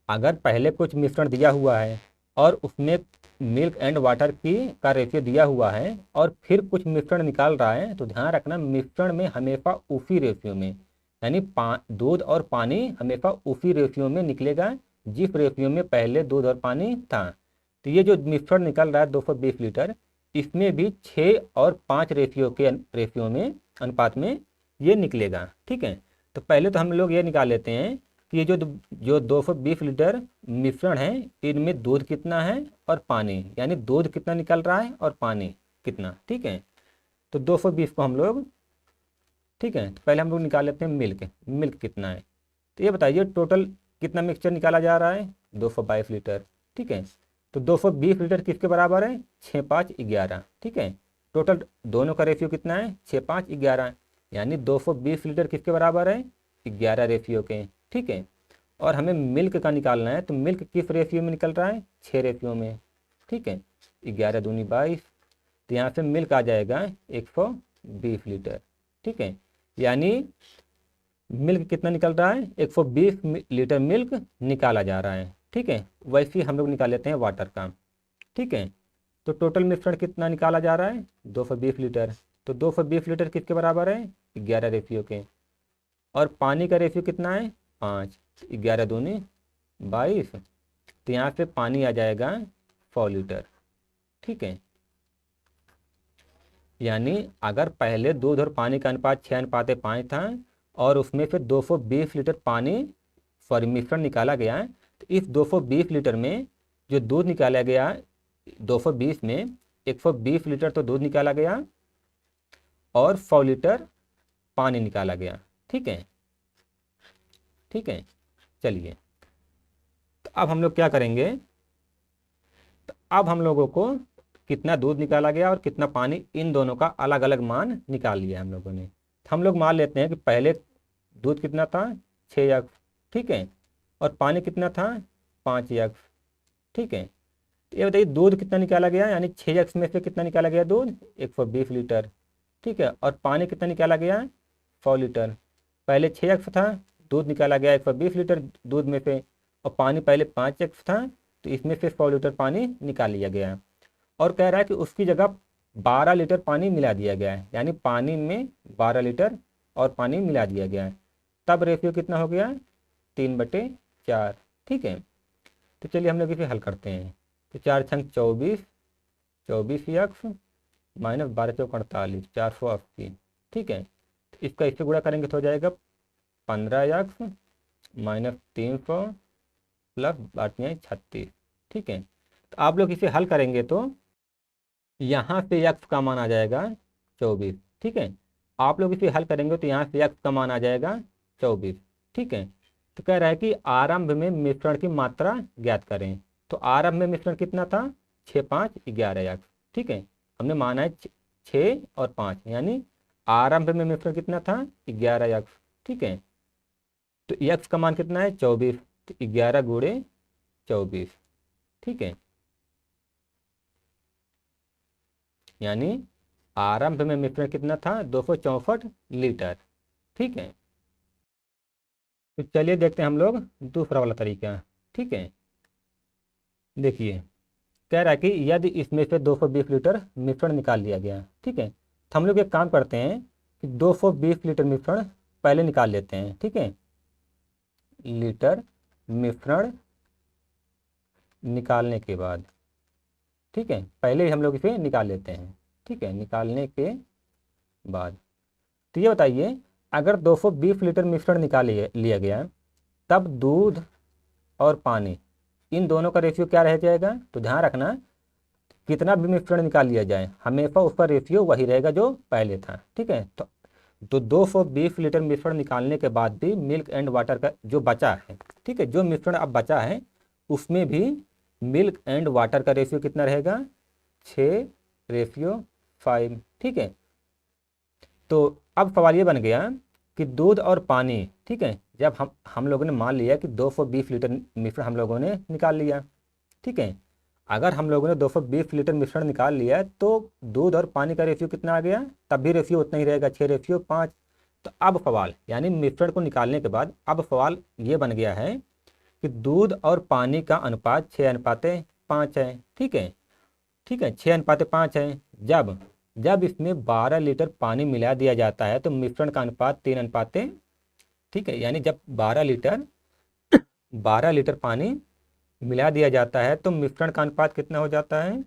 अगर पहले कुछ मिश्रण दिया हुआ है और उसमें मिल्क एंड वाटर की का रेशियो दिया हुआ है और फिर कुछ मिश्रण निकाल रहा है, तो ध्यान रखना मिश्रण में हमेशा उसी रेशियो में, यानी दूध और पानी हमेशा उसी रेशियो में निकलेगा जिस रेशियो में पहले दूध और पानी था। तो ये जो मिश्रण निकल रहा है 220 लीटर, इसमें भी 6 और 5 रेशियो में अनुपात में ये निकलेगा। ठीक है, तो पहले तो हम लोग ये निकाल लेते हैं कि ये जो 220 लीटर मिश्रण है, इनमें दूध कितना है और पानी, यानी दूध कितना निकल रहा है और पानी कितना। ठीक है, तो 220 को हम लोग, ठीक है, तो पहले हम लोग निकाल लेते हैं मिल्क कितना है। तो ये बताइए टोटल कितना मिक्सचर निकाला जा रहा है, 222 लीटर। ठीक है, तो 220 लीटर किसके बराबर है, 6, 5, 11। ठीक है, टोटल दोनों का रेशियो कितना है, 6, 5, 11, यानी 220 लीटर किसके बराबर है, 11 रेशियो के। ठीक है, और हमें मिल्क का निकालना है, तो मिल्क किस रेशियो में निकल रहा है, 6 रेशियो में। ठीक है, 11 दूनी 22, तो यहाँ से मिल्क आ जाएगा 120 लीटर। ठीक है, यानी मिल्क कितना निकल रहा है, 120 लीटर मिल्क निकाला जा रहा है। ठीक है, वैसे ही हम लोग निकाल लेते हैं वाटर का। ठीक है, तो टोटल मिश्रण कितना निकाला जा रहा है, 220 लीटर, तो 220 लीटर किसके बराबर है, 11 रेशियो के, और पानी का रेशियो कितना है, 5, 11 दूनी 22, तो यहाँ पे पानी आ जाएगा 100 लीटर। ठीक है, यानी अगर पहले दूध और पानी का अनुपात 6:5 था और उसमें फिर 220 लीटर पानी मिश्रण निकाला गया है, तो इस 220 लीटर में जो दूध निकाला गया, 220 में 120 लीटर तो दूध निकाला गया और 100 लीटर पानी निकाला गया। ठीक है, ठीक है, चलिए, तो अब हम लोग क्या करेंगे, तो अब हम लोगों को कितना दूध निकाला गया और कितना पानी, इन दोनों का अलग अलग मान निकाल लिया हम लोगों ने। तो हम लोग मान लेते हैं कि पहले दूध कितना था, 6x। ठीक है, और पानी कितना था, 5x। ठीक है, तो ये बताइए दूध कितना निकाला गया, यानी 6x में से कितना निकाला गया दूध, 120 लीटर। ठीक है, और पानी कितना निकाला गया, 100 लीटर। पहले 6x था, दूध निकाला गया 120 लीटर दूध में से, और पानी पहले 5x था, तो इसमें से 100 लीटर पानी निकाल लिया गया। और कह रहा है कि उसकी जगह 12 लीटर पानी मिला दिया गया है, यानी पानी में 12 लीटर और पानी मिला दिया गया है, तब रेशियो कितना हो गया, 3/4। ठीक है, तो चलिए हम लोग इसे हल करते हैं। तो 4 छंग 24, 24x माइनस 12 चौक 48, 480। ठीक है, तो इसका इससे गुणा करेंगे तो हो जाएगा 15x माइनस 300 प्लस 36। ठीक है, तो आप लोग इसे हल करेंगे तो यहाँ से x का मान आ जाएगा 24। ठीक है, आप लोग इसे हल करेंगे तो यहाँ से x का मान आ जाएगा 24। ठीक है, तो कह रहा है कि आरंभ में मिश्रण की मात्रा ज्ञात करें। तो आरंभ में मिश्रण कितना था, 6, 5, 11x। ठीक है, हमने माना है 6 और 5, यानी आरंभ में मिश्रण कितना था 11x, ठीक है। तो x का मान कितना है 24, तो 11 गुणे 24, ठीक है। यानी आरंभ में मिश्रण कितना था 264 लीटर, ठीक है। तो चलिए देखते हैं हम लोग दूसरा वाला तरीका, ठीक है। देखिए कह रहा है कि यदि इसमें से 220 लीटर मिश्रण निकाल लिया गया, ठीक है, तो हम लोग एक काम करते हैं कि 220 लीटर मिश्रण पहले निकाल लेते हैं, ठीक है। लीटर मिश्रण निकालने के बाद, ठीक है, पहले ही हम लोग इसे निकाल लेते हैं, ठीक है। निकालने के बाद तो ये बताइए, अगर 220 लीटर मिश्रण निकाल लिया गया, तब दूध और पानी इन दोनों का रेशियो क्या रह जाएगा। तो ध्यान रखना, कितना भी मिश्रण निकाल लिया जाए हमेशा उसका रेशियो वही रहेगा जो पहले था, ठीक है। तो 220 लीटर मिश्रण निकालने के बाद भी मिल्क एंड वाटर का जो बचा है, ठीक है, जो मिश्रण अब बचा है उसमें भी मिल्क एंड वाटर का रेशियो कितना रहेगा 6:5, ठीक है। तो अब सवाल ये बन गया कि दूध और पानी, ठीक है, जब हम लोगों ने मान लिया कि 220 लीटर मिश्रण हम लोगों ने निकाल लिया, ठीक है। अगर हम लोगों ने 220 लीटर मिश्रण निकाल लिया तो दूध और पानी का रेशियो कितना आ गया, तब भी रेशियो उतना ही रहेगा 6:5। तो अब सवाल यानी मिश्रण को निकालने के बाद अब सवाल ये बन गया है कि दूध और पानी का अनुपात 6:5 है, ठीक है, ठीक है, 6:5 है। जब जब इसमें 12 लीटर पानी मिला दिया जाता है तो मिश्रण का अनुपात 3:, ठीक है। यानी जब 12 लीटर पानी मिला दिया जाता है तो मिश्रण का अनुपात कितना हो जाता है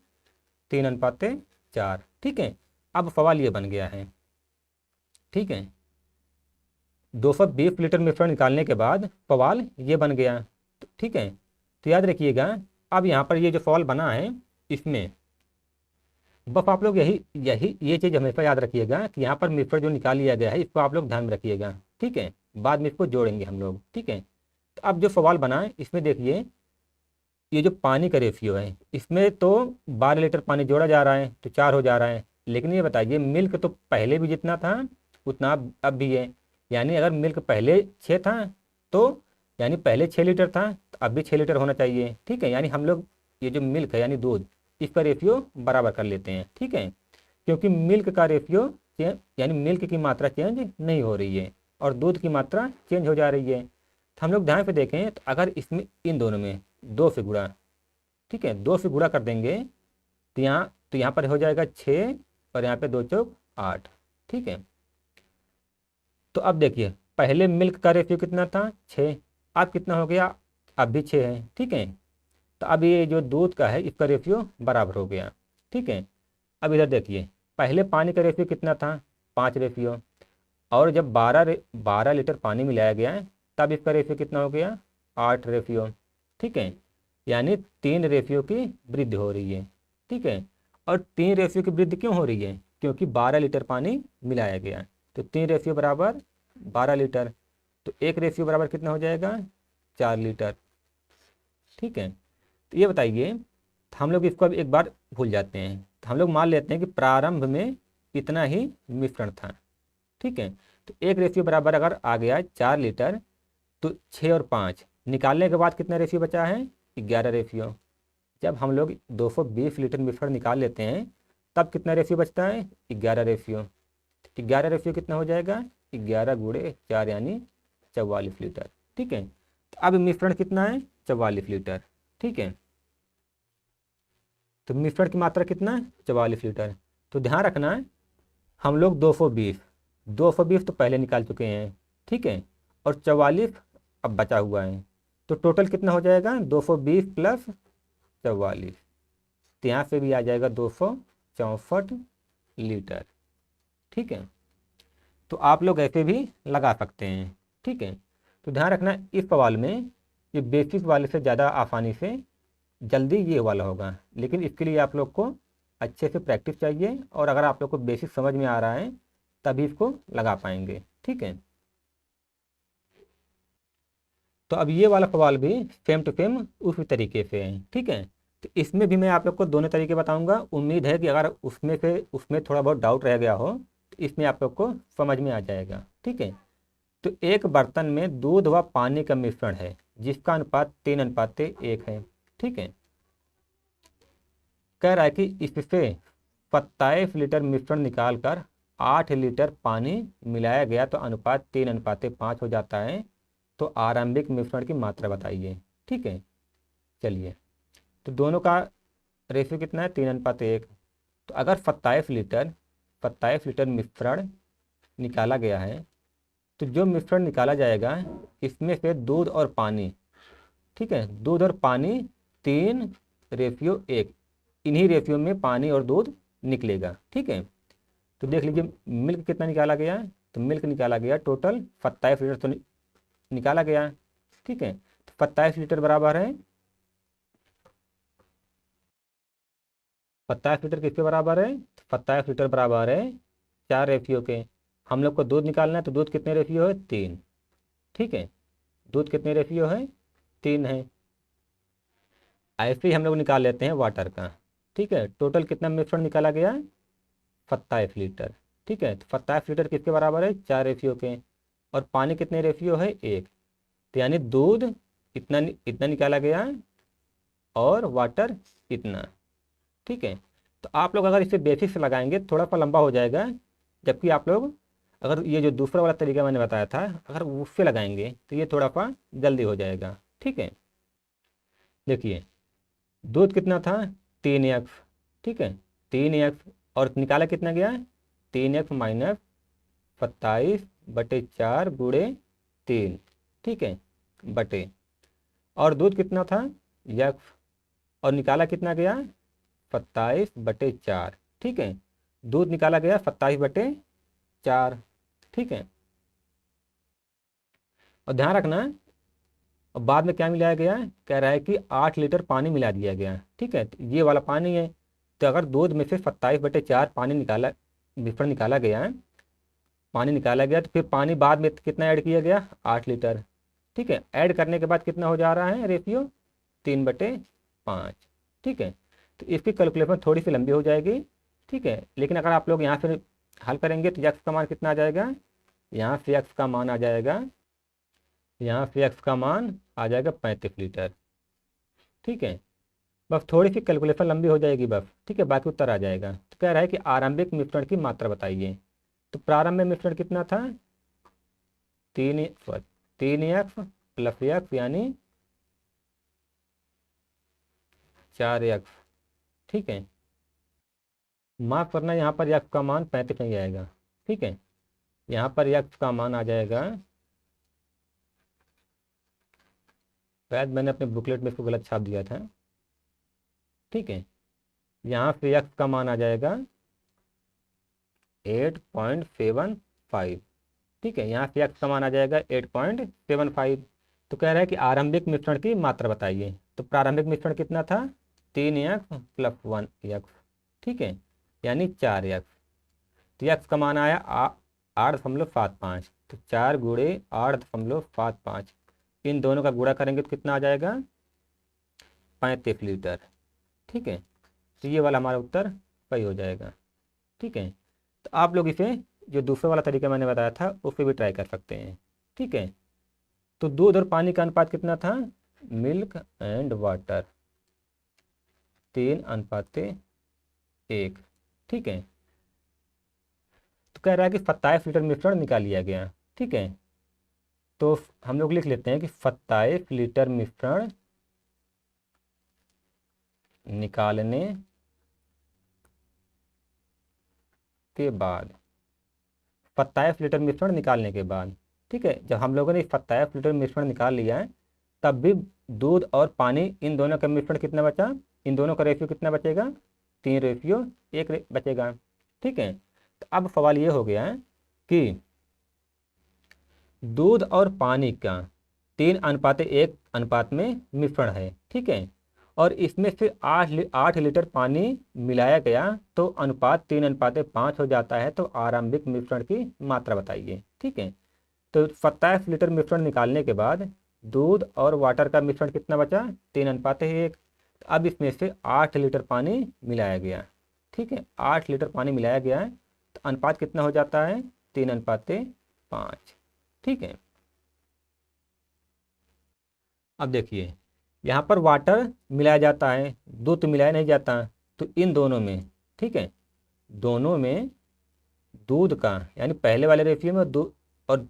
3:4, ठीक है। अब सवाल ये बन गया है, ठीक है, 220 लीटर मिश्रण निकालने के बाद सवाल ये बन गया, ठीक है। तो याद रखिएगा, अब यहाँ पर ये जो सवाल बना है इसमें बस आप लोग यही यही ये चीज़ हमेशा याद रखिएगा कि यहाँ पर मिश्रण जो निकाल लिया गया है इसको आप लोग ध्यान में रखिएगा, ठीक है। बाद में इसको जोड़ेंगे हम लोग, ठीक है। तो अब जो सवाल बना है इसमें देखिए, ये जो पानी का रेशियो है इसमें तो 12 लीटर पानी जोड़ा जा रहा है तो 4 हो जा रहा है, लेकिन ये बताइए मिल्क तो पहले भी जितना था उतना अब भी है। यानी अगर मिल्क पहले 6 था तो यानी पहले 6 लीटर था तो अब भी 6 लीटर होना चाहिए, ठीक है। यानी हम लोग ये जो मिल्क है यानी दूध, इसका रेशियो बराबर कर लेते हैं, ठीक है। क्योंकि मिल्क का रेशियो यानी मिल्क की मात्रा चेंज नहीं हो रही है और दूध की मात्रा चेंज हो जा रही है। तो हम लोग ध्यान पे देखें तो अगर इसमें इन दोनों में 2 से गुणा, ठीक है, 2 से गुणा कर देंगे तो यहाँ पर हो जाएगा 6 और यहाँ पे 2 चौक 8, ठीक है। तो अब देखिए पहले मिल्क का रेशियो कितना था 6, अब कितना हो गया, अब भी 6 है, ठीक है। तो अब ये जो दूध का है इसका रेशियो बराबर हो गया, ठीक है। अब इधर देखिए पहले पानी का रेशियो कितना था 5 रेशियो, और जब 12 लीटर पानी मिलाया गया है तब इसका रेशियो कितना हो गया 8 रेशियो, ठीक है। यानी 3 रेशियो की वृद्धि हो रही है, ठीक है। और 3 रेशियो की वृद्धि क्यों हो रही है, क्योंकि 12 लीटर पानी मिलाया गया। तो 3 रेशियो बराबर 12 लीटर, तो 1 रेशियो बराबर कितना हो जाएगा 4 लीटर, ठीक है। तो ये बताइए, हम लोग इसको अब एक बार भूल जाते हैं, तो हम लोग मान लेते हैं कि प्रारंभ में इतना ही मिश्रण था, ठीक है। तो 1 रेशियो बराबर अगर आ गया 4 लीटर, तो 6 और 5 निकालने के बाद कितना रेशियो बचा है 11 रेशियो। जब हम लोग 220 लीटर मिश्रण निकाल लेते हैं तब कितना रेशियो बचता है 11 रेशियो। 11 रेशियो कितना हो जाएगा 11 गुणे 4 यानी 44 लीटर, ठीक है। तो अब मिश्रण कितना है 44 लीटर, ठीक है। तो मिश्रण की मात्रा कितना है 44 लीटर। तो ध्यान रखना है, हम लोग 220 तो पहले निकाल चुके हैं, ठीक है, और 44 अब बचा हुआ है। तो टोटल कितना हो जाएगा 220 प्लस 44, तो यहाँ से भी आ जाएगा 264 लीटर, ठीक है। तो आप लोग ऐसे भी लगा सकते हैं, ठीक है। तो ध्यान रखना इस सवाल में ये बेसिक वाले से ज़्यादा आसानी से जल्दी ये वाला होगा, लेकिन इसके लिए आप लोग को अच्छे से प्रैक्टिस चाहिए, और अगर आप लोग को बेसिक समझ में आ रहा है तभी इसको लगा पाएंगे, ठीक है। तो अब ये वाला सवाल भी सेम टू सेम उसी तरीके से है, ठीक है। तो इसमें भी मैं आप लोग को दोनों तरीके बताऊंगा। उम्मीद है कि अगर उसमें थोड़ा बहुत डाउट रह गया हो तो इसमें आप लोग को समझ में आ जाएगा। ठीक है, तो एक बर्तन में दूध व पानी का मिश्रण है जिसका अनुपात 3:1 है। ठीक है, कह रहा है कि इससे 27 लीटर मिश्रण निकालकर 8 लीटर पानी मिलाया गया तो अनुपात 3:5 हो जाता है। तो आरंभिक मिश्रण की मात्रा बताइए। ठीक है, चलिए, तो दोनों का रेशियो कितना है? 3:1। तो अगर 27 लीटर मिश्रण निकाला गया है तो जो मिश्रण निकाला जाएगा इसमें से दूध और पानी, ठीक है, दूध और पानी 3:1, इन्हीं रेशियो में पानी और दूध निकलेगा। ठीक है, तो देख लीजिए मिल्क कितना निकाला गया है। तो मिल्क निकाला गया टोटल 27 लीटर तो निकाला गया है। ठीक है, तो 27 लीटर बराबर है, 27 लीटर किसके बराबर है? 27 लीटर बराबर है 4 रेशियो के। हम लोग को दूध निकालना है तो दूध कितने रेशियो है? 3। ठीक है, दूध कितने रेशियो है? 3 है। ऐसे ही हम लोग निकाल लेते हैं वाटर का। ठीक है, टोटल कितना मिश्रण निकाला गया है? 27 लीटर। ठीक है, तो 27 लीटर किसके बराबर है? 4 रेशियो के। और पानी कितने रेशियो है? 1। तो यानी दूध इतना इतना निकाला गया है और वाटर इतना। ठीक है, तो आप लोग अगर इसे बेसिक से लगाएंगे थोड़ा सा लंबा हो जाएगा, जबकि आप लोग अगर ये जो दूसरा वाला तरीका मैंने बताया था अगर उससे लगाएंगे तो ये थोड़ा सा जल्दी हो जाएगा। ठीक है, देखिए दूध कितना था? 3x। ठीक है, 3x और निकाला कितना गया? 3x माइनस 27/4 गुणे 3। ठीक है, बटे, और दूध कितना था? x, और निकाला कितना गया? 27/4। ठीक है, दूध निकाला गया 27/4। ठीक है, और ध्यान रखना और बाद में क्या मिलाया गया है? कह रहा है कि 8 लीटर पानी मिला दिया गया है। ठीक है, तो ये वाला पानी है। तो अगर दूध में से 27/4 पानी निकाला, मिश्रण निकाला गया है, पानी निकाला गया, तो फिर पानी बाद में कितना ऐड किया गया? 8 लीटर। ठीक है, ऐड करने के बाद कितना हो जा रहा है रेशियो? 3/5। ठीक है, तो इसकी कैलकुलेशन थोड़ी सी लंबी हो जाएगी। ठीक है, लेकिन अगर आप लोग यहाँ से हल करेंगे तो x का मान कितना आ जाएगा? यहाँ से x का मान आ जाएगा, यहाँ से x का मान आ जाएगा 35 लीटर। ठीक है, बस थोड़ी सी कैलकुलेशन लंबी हो जाएगी बस। ठीक है, बाकी उत्तर आ जाएगा। तो कह रहा है कि आरंभिक मिश्रण की मात्रा बताइए। तो प्रारंभ में मिश्रण कितना था? 3x प्लस x यानी 4x। ठीक है, माफ करना, यहाँ पर x का मान 35 नहीं आएगा। ठीक है, यहाँ पर x का मान आ जाएगा, शायद मैंने अपने बुकलेट में इसको गलत छाप दिया था। ठीक है, यहाँ पे x का मान आ जाएगा 8.75। ठीक है, यहाँ पे x का मान आ जाएगा 8.75। तो कह रहा है कि आरंभिक मिश्रण की मात्रा बताइए। तो प्रारंभिक मिश्रण कितना था? 3x plus 1x। ठीक है, यानी 4x। तो x का मान आया 8.75। तो 4 गुणे 8.75, इन दोनों का गुणा करेंगे तो कितना आ जाएगा? 35 लीटर। ठीक है, तो ये वाला हमारा उत्तर सही हो जाएगा। ठीक है, तो आप लोग इसे जो दूसरा वाला तरीका मैंने बताया था उसे भी ट्राई कर सकते हैं। ठीक है, तो दूध और पानी का अनुपात कितना था? Milk and water 3:1। ठीक है, तो कह रहा है कि 27 लीटर मिश्रण निकाल लिया गया। ठीक है, तो हम लोग लिख लेते हैं कि 27 लीटर मिश्रण निकालने के बाद, 27 लीटर मिश्रण निकालने के बाद, ठीक है, जब हम लोगों ने 27 लीटर मिश्रण निकाल लिया है तब भी दूध और पानी इन दोनों का मिश्रण कितना बचा? इन दोनों का रेशियो कितना बचेगा? 3:1 बचेगा। ठीक है, तो अब सवाल ये हो गया है कि दूध और पानी का 3:1 अनुपात में मिश्रण है। ठीक है, और इसमें से 8 लीटर पानी मिलाया गया तो अनुपात 3:5 हो जाता है। तो आरंभिक मिश्रण की मात्रा बताइए। ठीक है, तो 27 लीटर मिश्रण निकालने के बाद दूध और वाटर का मिश्रण कितना बचा? 3:1। अब इसमें से 8 लीटर पानी मिलाया गया। ठीक है, 8 लीटर पानी मिलाया गया है। तो तो अनुपात कितना हो जाता है, 3:5। ठीक है। अब देखिए यहाँ पर वाटर मिलाया जाता है, दूध तो मिलाया नहीं जाता, तो इन दोनों में, ठीक है, दोनों में दूध का यानी पहले वाले रेशियो में दूध और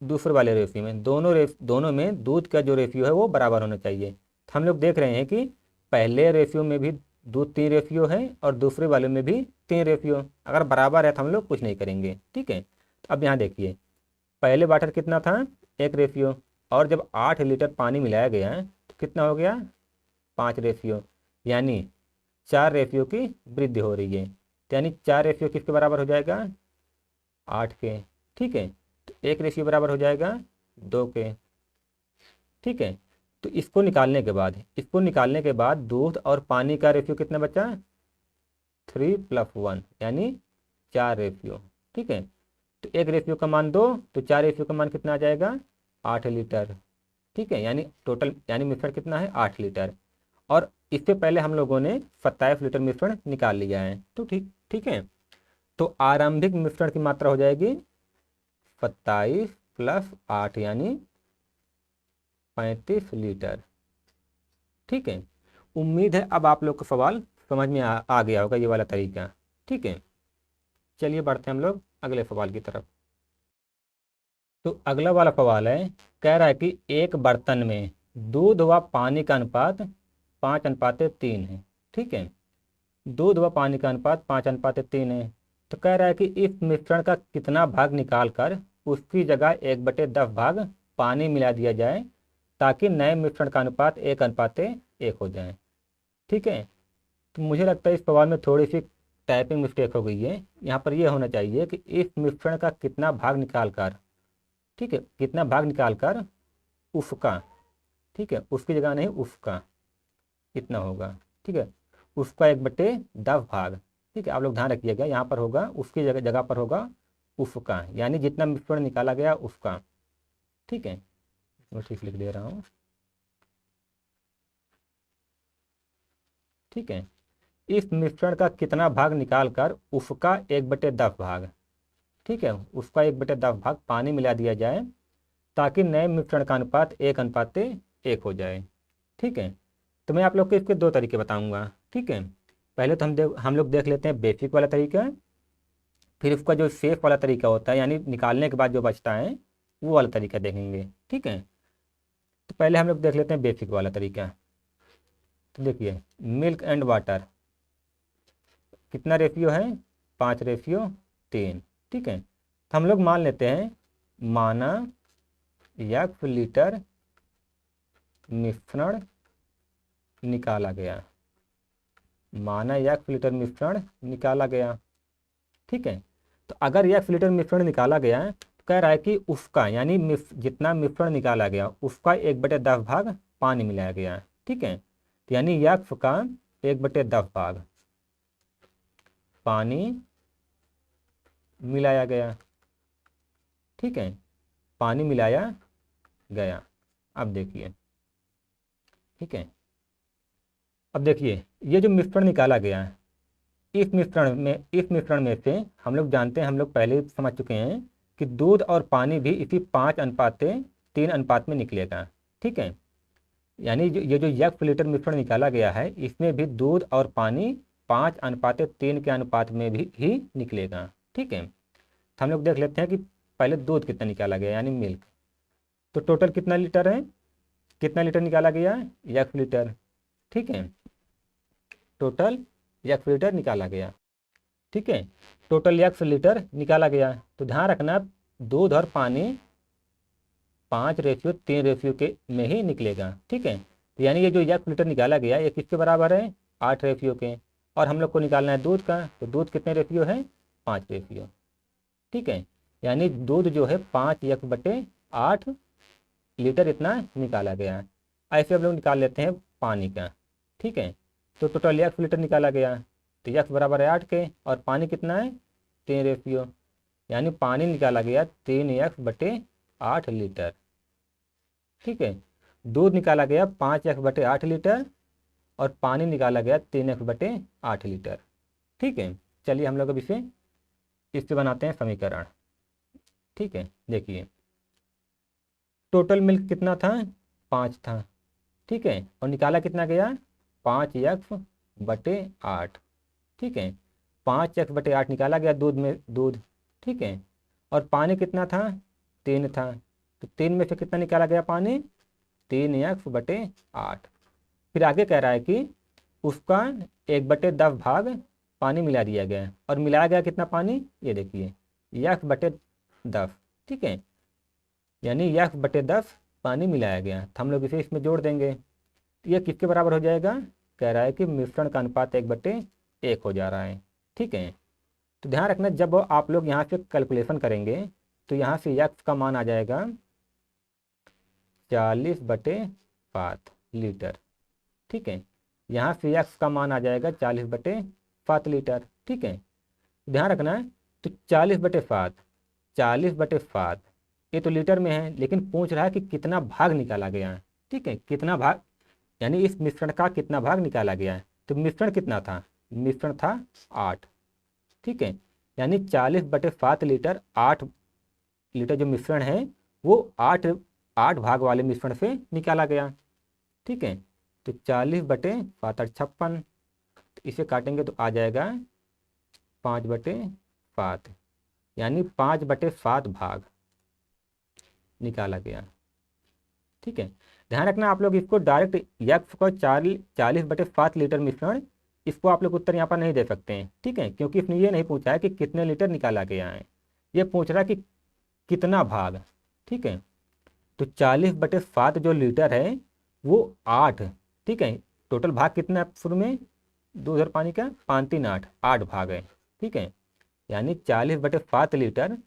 दूसरे वाले रेशियो में दोनों में दूध का जो रेशियो है वो बराबर होना चाहिए। तो हम लोग देख रहे हैं कि पहले रेशियो में भी दूध 3 रेशियो है और दूसरे वाले में भी 3 रेशियो। अगर बराबर है तो हम लोग कुछ नहीं करेंगे। ठीक है, तो अब यहाँ देखिए पहले वाटर कितना था, 1 रेशियो, और जब 8 लीटर पानी मिलाया गया तो कितना हो गया, 5 रेशियो, यानी 4 रेशियो की वृद्धि हो रही है। तो यानी 4 रेशियो किसके बराबर हो जाएगा, 8 के। ठीक है, तो 1 रेशियो बराबर हो जाएगा 2 के। ठीक है, तो इसको निकालने के बाद दूध और पानी का रेशियो कितना बचा, 3+1 यानी 4 रेशियो। ठीक है, तो 1 रेशियो का मान 2, तो 4 रेशियो का मान कितना आ जाएगा, 8 लीटर। ठीक है, यानी टोटल यानी मिश्रण कितना है, 8 लीटर। और इससे पहले हम लोगों ने 27 लीटर मिश्रण निकाल लिया है। तो ठीक ठीक है, तो आरंभिक मिश्रण की मात्रा हो जाएगी 27 + 8 यानी 35 लीटर। ठीक है, उम्मीद है अब आप लोग को सवाल समझ में आ गया होगा ये वाला तरीका। ठीक है, चलिए बढ़ते हैं हम लोग अगले सवाल की तरफ। तो अगला वाला सवाल है, कह रहा है कि एक बर्तन में दूध व पानी का अनुपात 5:3 है। ठीक है, दूध व पानी का अनुपात 5:3 है। तो कह रहा है कि इस मिश्रण का कितना भाग निकाल कर उसकी जगह 1/10 भाग पानी मिला दिया जाए ताकि नए मिश्रण का अनुपात 1:1 हो जाए। ठीक है, तो मुझे लगता है इस सवाल में थोड़ी सी टाइपिंग मिस्टेक हो गई है। यहाँ पर यह होना चाहिए कि इस मिश्रण का कितना भाग निकाल कर, ठीक है, कितना भाग निकाल कर उसका, ठीक है, उसकी जगह नहीं उसका, इतना होगा। ठीक है, उसका 1/10 भाग। ठीक है, आप लोग ध्यान रखिएगा, यहाँ पर होगा उसकी जगह जगह पर होगा उसका, यानी जितना मिश्रण निकाला गया उसका। ठीक है, मैं ठीक लिख दे रहा हूँ। ठीक है, इस मिश्रण का कितना भाग निकाल कर उसका 1/10 भाग, ठीक है, उसका 1/10 भाग पानी मिला दिया जाए ताकि नए मिश्रण का अनुपात 1:1 हो जाए। ठीक है, तो मैं आप लोग को इसके 2 तरीके बताऊंगा। ठीक है, पहले तो हम लोग देख लेते हैं बेसिक वाला तरीका, फिर उसका जो सेफ वाला तरीका होता है यानी निकालने के बाद जो बचता है वो वाला तरीका देखेंगे। ठीक है, तो पहले हम लोग देख लेते हैं बेसिक वाला तरीका। तो देखिए मिल्क एंड वाटर कितना रेशियो है, 5:3। ठीक है, तो हम लोग मान लेते हैं माना 1 लीटर मिश्रण निकाला गया, माना 1 लीटर मिश्रण निकाला गया। ठीक है, तो अगर 1 लीटर मिश्रण निकाला गया है तो कह रहा है कि उसका यानी जितना मिश्रण निकाला गया उसका 1/10 भाग पानी मिलाया गया। ठीक है, तो यानी 1 का 1/10 भाग पानी मिलाया गया। ठीक है, पानी मिलाया गया। अब देखिए, ठीक है, अब देखिए ये जो मिश्रण निकाला गया है इस मिश्रण में से हम लोग जानते हैं, हम लोग पहले ही समझ चुके हैं कि दूध और पानी भी इसी 5:3 अनुपात में निकलेगा। ठीक है, यानी ये जो 1 लीटर मिश्रण निकाला गया है इसमें भी दूध और पानी 5:3 के अनुपात में भी ही निकलेगा। ठीक है, तो हम लोग देख लेते हैं कि पहले दूध कितना निकाला गया यानी मिल्क। तो टोटल कितना लीटर है, कितना लीटर निकाला गया, 1 लीटर। ठीक है, टोटल 1 लीटर निकाला गया। ठीक है, टोटल 1 लीटर निकाला गया। तो ध्यान रखना दूध और पानी 5:3 के में ही निकलेगा। ठीक है, तो यानी ये जो 1 लीटर निकाला गया ये किसके बराबर है, 8 के। और हम लोग को निकालना है दूध का, तो दूध कितने रेशियो है, 5। ठीक है, यानी दूध जो है 5/8 लीटर इतना निकाला गया। ऐसे हम लोग निकाल लेते हैं पानी का। ठीक है, तो टोटल 1 लीटर निकाला गया, तो 1 बराबर है 8 के, और पानी कितना है, 3, यानी पानी निकाला गया 3x/8 लीटर। ठीक है, दूध निकाला गया 5x/8 लीटर और पानी निकाला गया 3x/8 लीटर। ठीक है, चलिए हम लोग अब इसे इससे बनाते हैं समीकरण। ठीक है, देखिए टोटल मिल्क कितना था, 5 था। ठीक है, और निकाला कितना गया, 5x/8। ठीक है, 5x/8 निकाला गया दूध में, दूध। ठीक है, और पानी कितना था, 3 था। तो 3 में से कितना निकाला गया पानी, 3x/8। फिर आगे कह रहा है कि उसका 1/10 भाग पानी मिला दिया गया है, और मिलाया गया कितना पानी, ये देखिए x/10। ठीक है, यानी x/10 पानी मिलाया गया, तो हम लोग इसे इसमें जोड़ देंगे। तो यह किसके बराबर हो जाएगा, कह रहा है कि मिश्रण का अनुपात 1/1 हो जा रहा है। ठीक है, तो ध्यान रखना जब आप लोग यहाँ से कैलकुलेशन करेंगे तो यहाँ से x का मान आ जाएगा 40/7 लीटर। ठीक है, यहाँ से x का मान आ जाएगा 40/7 लीटर। ठीक है, ध्यान रखना है, तो 40/7, 40/7 ये तो लीटर में है, लेकिन पूछ रहा है कि कितना भाग निकाला गया है। ठीक है, कितना भाग, यानी इस मिश्रण का कितना भाग निकाला गया है। तो मिश्रण कितना था, मिश्रण था 8। ठीक है, यानी 40/7 लीटर, 8 लीटर जो मिश्रण है वो 8 भाग वाले मिश्रण से निकाला गया। ठीक है, तो 40/7 56, तो इसे काटेंगे तो आ जाएगा 5/7, यानी 5/7 भाग निकाला गया। ठीक है, ध्यान रखना आप लोग इसको डायरेक्ट x को 40/7 लीटर मिश्रण, इसको आप लोग उत्तर यहाँ पर नहीं दे सकते हैं। ठीक है, क्योंकि इसने ये नहीं पूछा है कि कितने लीटर निकाला गया है, ये पूछ रहा है कि कितना भाग। ठीक है, तो 40/7 जो लीटर है वो 8। ठीक है, टोटल भाग कितना है शुरू में, दूध और पानी का 5 3 8, 8 भाग है। ठीक है, यानी 40/7 लीटर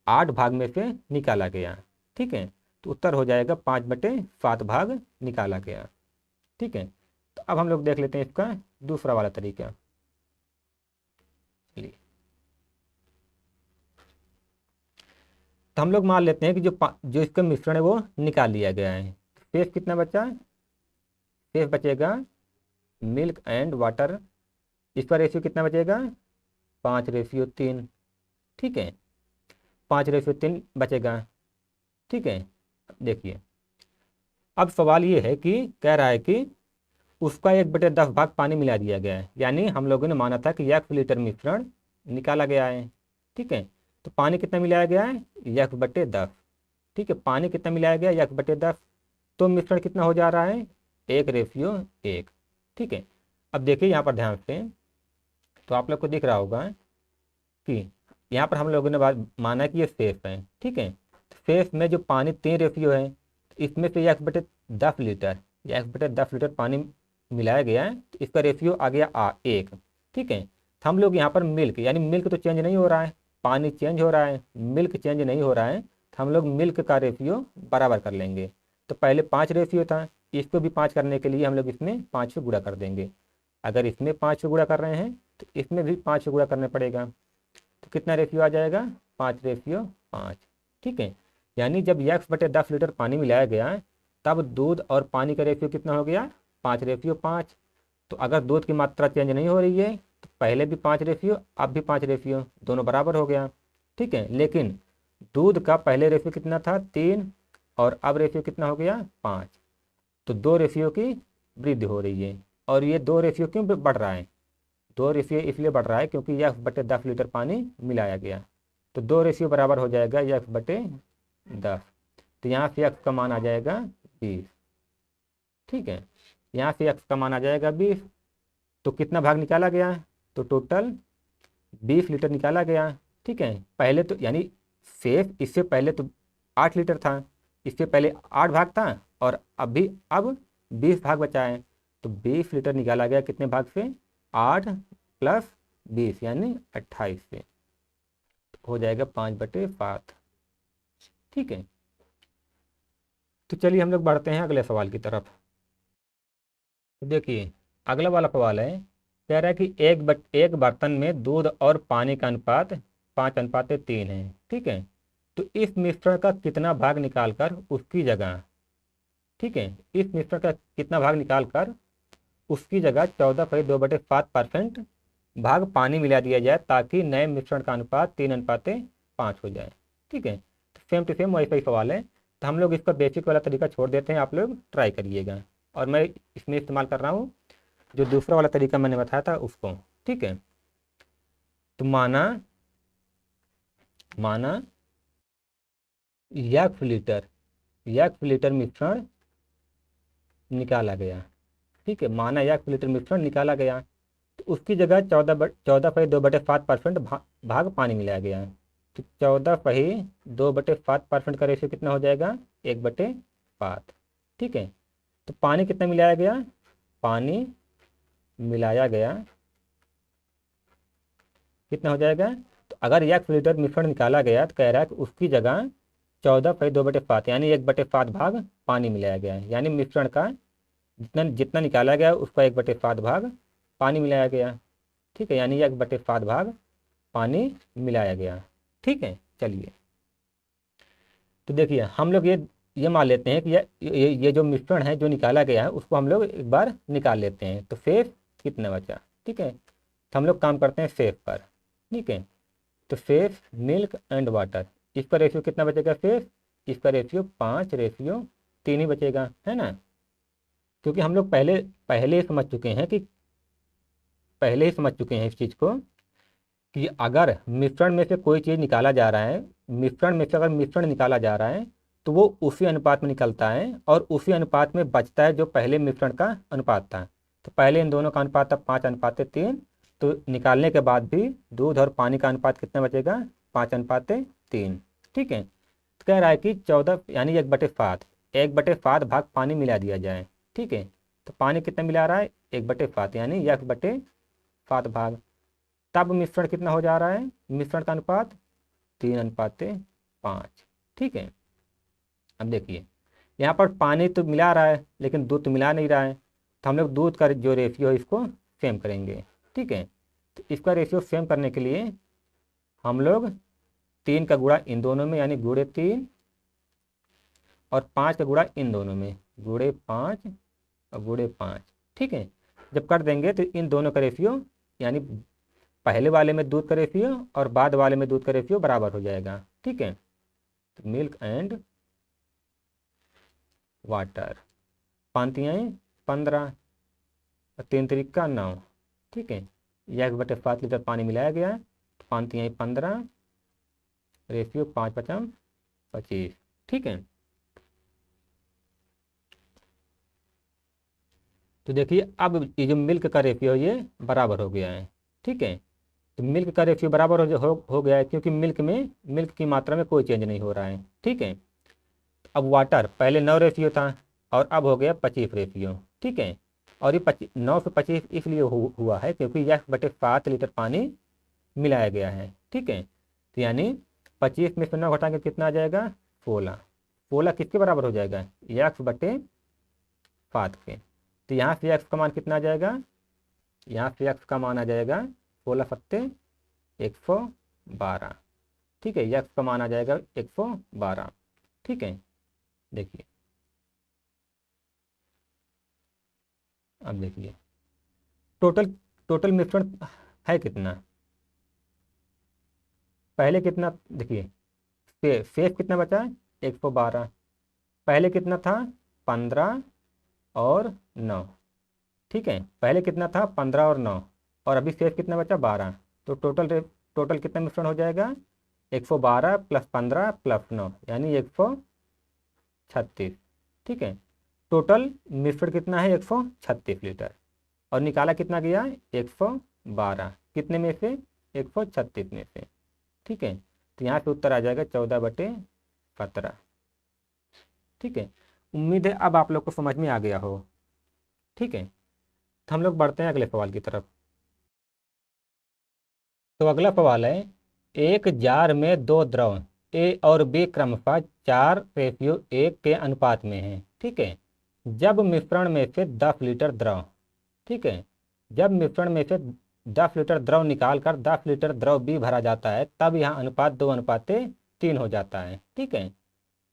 8 भाग में से निकाला गया। ठीक है, तो उत्तर हो जाएगा 5/7 भाग निकाला गया। ठीक है, तो अब हम लोग देख लेते हैं इसका दूसरा वाला तरीका। चलिए, तो हम लोग मान लेते हैं कि जो इसका मिश्रण है वो निकाल लिया गया है। शेष कितना बचा, शेष बचेगा मिल्क एंड वाटर, इसका रेशियो कितना बचेगा, 5:3। ठीक है, 5:3 बचेगा। ठीक है, देखिए अब सवाल ये है कि कह रहा है कि उसका 1/10 भाग पानी मिला दिया गया है, यानी हम लोगों ने माना था कि 1 लीटर मिश्रण निकाला गया है। ठीक है, तो पानी कितना मिलाया गया है, 1/10। ठीक है, पानी कितना मिलाया गया, 1/10, तो मिश्रण कितना हो जा रहा है, 1:1। ठीक है, अब देखिए यहाँ पर ध्यान से, तो आप लोग को दिख रहा होगा कि यहाँ पर हम लोगों ने बात माना कि ये सेफ है। ठीक है, सेफ में जो पानी 3 रेशियो है, इसमें से 1/10 लीटर, 1/10 लीटर पानी मिलाया गया है, तो इसका रेशियो आ गया 1। ठीक है, तो हम लोग यहाँ पर मिल्क, यानी मिल्क तो चेंज नहीं हो रहा है, पानी चेंज हो रहा है, मिल्क चेंज नहीं हो रहा है, तो हम लोग मिल्क का रेशियो बराबर कर लेंगे। तो पहले 5 रेशियो था, इसको भी 5 करने के लिए हम लोग इसमें 5 से गुणा कर देंगे। अगर इसमें 5 से गुणा कर रहे हैं तो इसमें भी 5 से गुणा करना पड़ेगा, तो कितना रेशियो आ जाएगा, 5:5। ठीक है, यानी जब 1/10 लीटर पानी मिलाया गया तब दूध और पानी का रेशियो कितना हो गया, 5:5। तो अगर दूध की मात्रा चेंज नहीं हो रही है तो पहले भी 5 रेशियो, अब भी 5 रेशियो, दोनों बराबर हो गया। ठीक है, लेकिन दूध का पहले रेशियो कितना था, 3, और अब रेशियो कितना हो गया, 5। तो 2 रेशियो की वृद्धि हो रही है, और ये 2 रेशियो क्यों बढ़ रहा है, 2 रेशियो इसलिए बढ़ रहा है क्योंकि 1/10 लीटर पानी मिलाया गया। तो 2 रेशियो बराबर हो जाएगा 1/10, तो यहाँ से x का मान आ जाएगा 20। ठीक है, यहाँ से x का मान आ जाएगा 20, तो कितना भाग निकाला गया, तो टोटल 20 लीटर निकाला गया। ठीक है, पहले तो यानी सेफ इससे पहले तो 8 लीटर था, इससे पहले 8 भाग था, और अब 20 भाग बचा है, तो 20 लीटर निकाला गया कितने भाग से, 8 + 20 यानी 28 से, तो हो जाएगा 5/7। ठीक है, तो चलिए हम लोग बढ़ते हैं अगले सवाल की तरफ। तो देखिए अगला वाला सवाल है, कह रहा है कि एक बर्तन में दूध और पानी का अनुपात 5:3 है। ठीक है, तो इस मिश्रण का कितना भाग निकालकर उसकी जगह, ठीक है, इस मिश्रण का कितना भाग निकालकर उसकी जगह 14.2/7% भाग पानी मिला दिया जाए ताकि नए मिश्रण का अनुपात 3:5 हो जाए। ठीक है, तो सेम टू सेम वैसा ही सवाल है। तो हम लोग इसका बेसिक वाला तरीका छोड़ देते हैं, आप लोग ट्राई करिएगा। और मैं इसमें इस्तेमाल कर रहा हूँ जो दूसरा वाला तरीका मैंने बताया था उसको। ठीक है, तो माना माना 1 लीटर मिश्रण निकाला गया। ठीक है, माना 1 लीटर मिश्रण निकाला गया, तो उसकी जगह 14/2/7% भाग पानी मिलाया गया है। तो 14/2/7% का रेशियो कितना हो जाएगा? 1/7। ठीक है, तो पानी कितना मिलाया गया? पानी मिलाया गया कितना हो जाएगा? तो अगर 1 लीटर मिश्रण निकाला गया तो कह रहा है कि उसकी जगह 14/2/7 यानी 1/7 भाग पानी मिलाया गया है। यानी मिश्रण का जितना जितना निकाला गया उसका 1/7 भाग पानी मिलाया गया। ठीक है, यानी 1/7 भाग पानी मिलाया गया। ठीक है, चलिए तो देखिए हम लोग ये मान लेते हैं कि ये जो मिश्रण है जो निकाला गया है उसको हम लोग एक बार निकाल लेते हैं। तो शेष कितना बचा? ठीक है, तो हम लोग काम करते हैं शेष पर। ठीक है, तो शेष मिल्क एंड वाटर, इसका रेशियो कितना बचेगा? शेष इसका रेशियो 5:3 ही बचेगा, है ना। क्योंकि हम लोग पहले ही समझ चुके हैं कि पहले ही समझ चुके हैं इस चीज़ को कि अगर मिश्रण में से कोई चीज़ निकाला जा रहा है, मिश्रण में से अगर मिश्रण निकाला जा रहा है तो वो उसी अनुपात में निकलता है और उसी अनुपात में बचता है जो पहले मिश्रण का अनुपात था। तो पहले इन दोनों का अनुपात था 5:3, तो निकालने के बाद भी दूध और पानी का अनुपात कितना बचेगा? 5:3। ठीक है, तो कह रहा है कि 14 यानी 1/7 1/7 भाग पानी मिला दिया जाए। ठीक है, तो पानी कितना मिला रहा है? 1/7 यानी 1/7 भाग। तब मिश्रण कितना हो जा रहा है? मिश्रण का अनुपात 3:5। ठीक है, अब देखिए यहाँ पर पानी तो मिला रहा है लेकिन दूध तो मिला नहीं रहा है, तो हम लोग दूध का जो रेशियो है इसको सेम करेंगे। ठीक है, तो इसका रेशियो सेम करने के लिए हम लोग 3 का गुणा इन दोनों में यानी गुणे 3 और 5 का गुणा इन दोनों में गुणे 5 और गुणे 5। ठीक है, जब कर देंगे तो इन दोनों का रेशियो यानी पहले वाले में दूध का रेशियो और बाद वाले में दूध का रेशियो बराबर हो जाएगा। ठीक है, तो मिल्क एंड वाटर, 5×15 और 3×3=9। ठीक है, 1/7 लीटर पानी मिलाया गया है, तो 5×15 रेशियो 5×5=25। ठीक है, तो देखिए अब ये जो मिल्क का रेशियो ये बराबर हो गया है। ठीक है, तो मिल्क का रेशियो बराबर हो गया है क्योंकि मिल्क की मात्रा में कोई चेंज नहीं हो रहा है। ठीक है, अब वाटर पहले 9 रेशियो था और अब हो गया 25 रेशियो। ठीक है, और ये 9 से 25 इसलिए हुआ है क्योंकि 1/7 लीटर पानी मिलाया गया है। ठीक है, तो यानी 25 में से 9 घटाएंगे कितना आ जाएगा? 16। 16 किसके बराबर हो जाएगा? 1/7 के। तो यहाँ से एक्स का मान कितना आ जाएगा? यहाँ से एक्स का मान आ जाएगा 16×112। ठीक है, एक्स का मान आ जाएगा 112। ठीक है, देखिए अब देखिए टोटल टोटल मिश्रण है कितना? पहले कितना देखिए शेष कितना बचा? 112। पहले कितना था? 15 और 9। ठीक है, पहले कितना था? 15 और 9 और अभी शेष कितना बचा? 12। तो टोटल कितना मिश्रण हो जाएगा? 112 + 15 + 9 यानी 136। ठीक है, टोटल मिश्रण कितना है? 136 लीटर और निकाला कितना गया? 112 कितने में से? 136 में से। ठीक है, तो यहाँ पे उत्तर आ जाएगा 14/17। ठीक है, उम्मीद है अब आप लोग को समझ में आ गया हो। ठीक है, तो हम लोग बढ़ते हैं अगले सवाल की तरफ। तो अगला सवाल है, एक जार में 2 द्रव ए और बी क्रमशः 4:1 के अनुपात में हैं। ठीक है, जब मिश्रण में से 10 लीटर द्रव, ठीक है, जब मिश्रण में से 10 लीटर द्रव निकाल कर 10 लीटर द्रव बी भरा जाता है तब यह अनुपात 2:3 हो जाता है। ठीक है,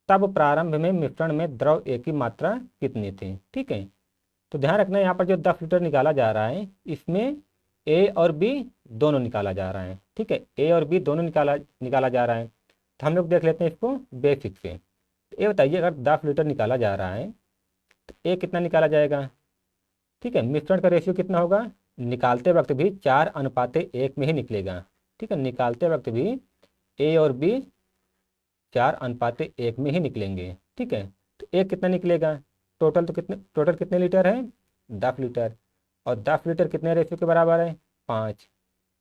तब प्रारंभ में मिश्रण में द्रव ए की मात्रा कितनी थी? ठीक है, तो ध्यान रखना यहाँ पर जो 10 लीटर निकाला जा रहा है इसमें ए और बी दोनों निकाला जा रहा है, ठीक है, ए और बी दोनों निकाला जा रहा है। तो हम लोग देख लेते हैं इसको बेसिक से। तो ये बताइए, अगर 10 लीटर निकाला जा रहा है तो ए कितना निकाला जाएगा, ठीक है। मिश्रण का रेशियो कितना होगा, निकालते वक्त भी 4:1 में ही निकलेगा, ठीक है। निकालते वक्त भी ए और बी 4:1 में ही निकलेंगे, ठीक है। तो ए कितना निकलेगा, टोटल कितने लीटर है, 10 लीटर। और 10 लीटर कितने रेशियो के बराबर है, 5।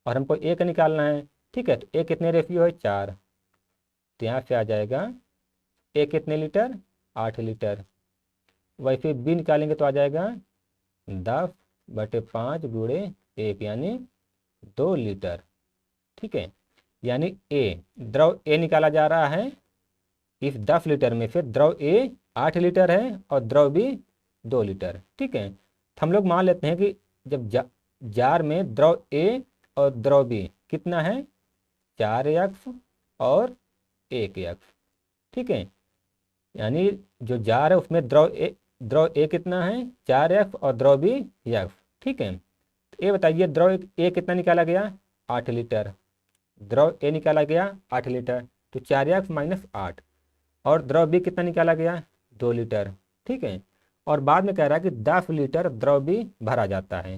और हमको ए का निकालना है, ठीक है। तो ए कितने रेशियो है, 4। तो यहाँ से आ जाएगा ए कितने लीटर, 8 लीटर। वैसे बी निकालेंगे तो आ जाएगा 10/5 गुणे 1 यानी 2 लीटर, ठीक है। यानी ए, द्रव ए निकाला जा रहा है। इस 10 लीटर में से द्रव ए 8 लीटर है और द्रव बी 2 लीटर, ठीक है। तो हम लोग मान लेते हैं कि जब जार में द्रव ए और द्रव बी कितना है, 4x और 1x, ठीक है। यानी जो जार है उसमें द्रव ए कितना है, 4x और द्रव बी x, ठीक है। तो ये बताइए द्रव ए कितना निकाला गया, 8 लीटर। द्रव ए निकाला गया 8 लीटर, तो 4x - 8। और द्रव बी कितना निकाला गया, 2 लीटर, ठीक है। और बाद में कह रहा है कि 10 लीटर द्रव बी भरा जाता है।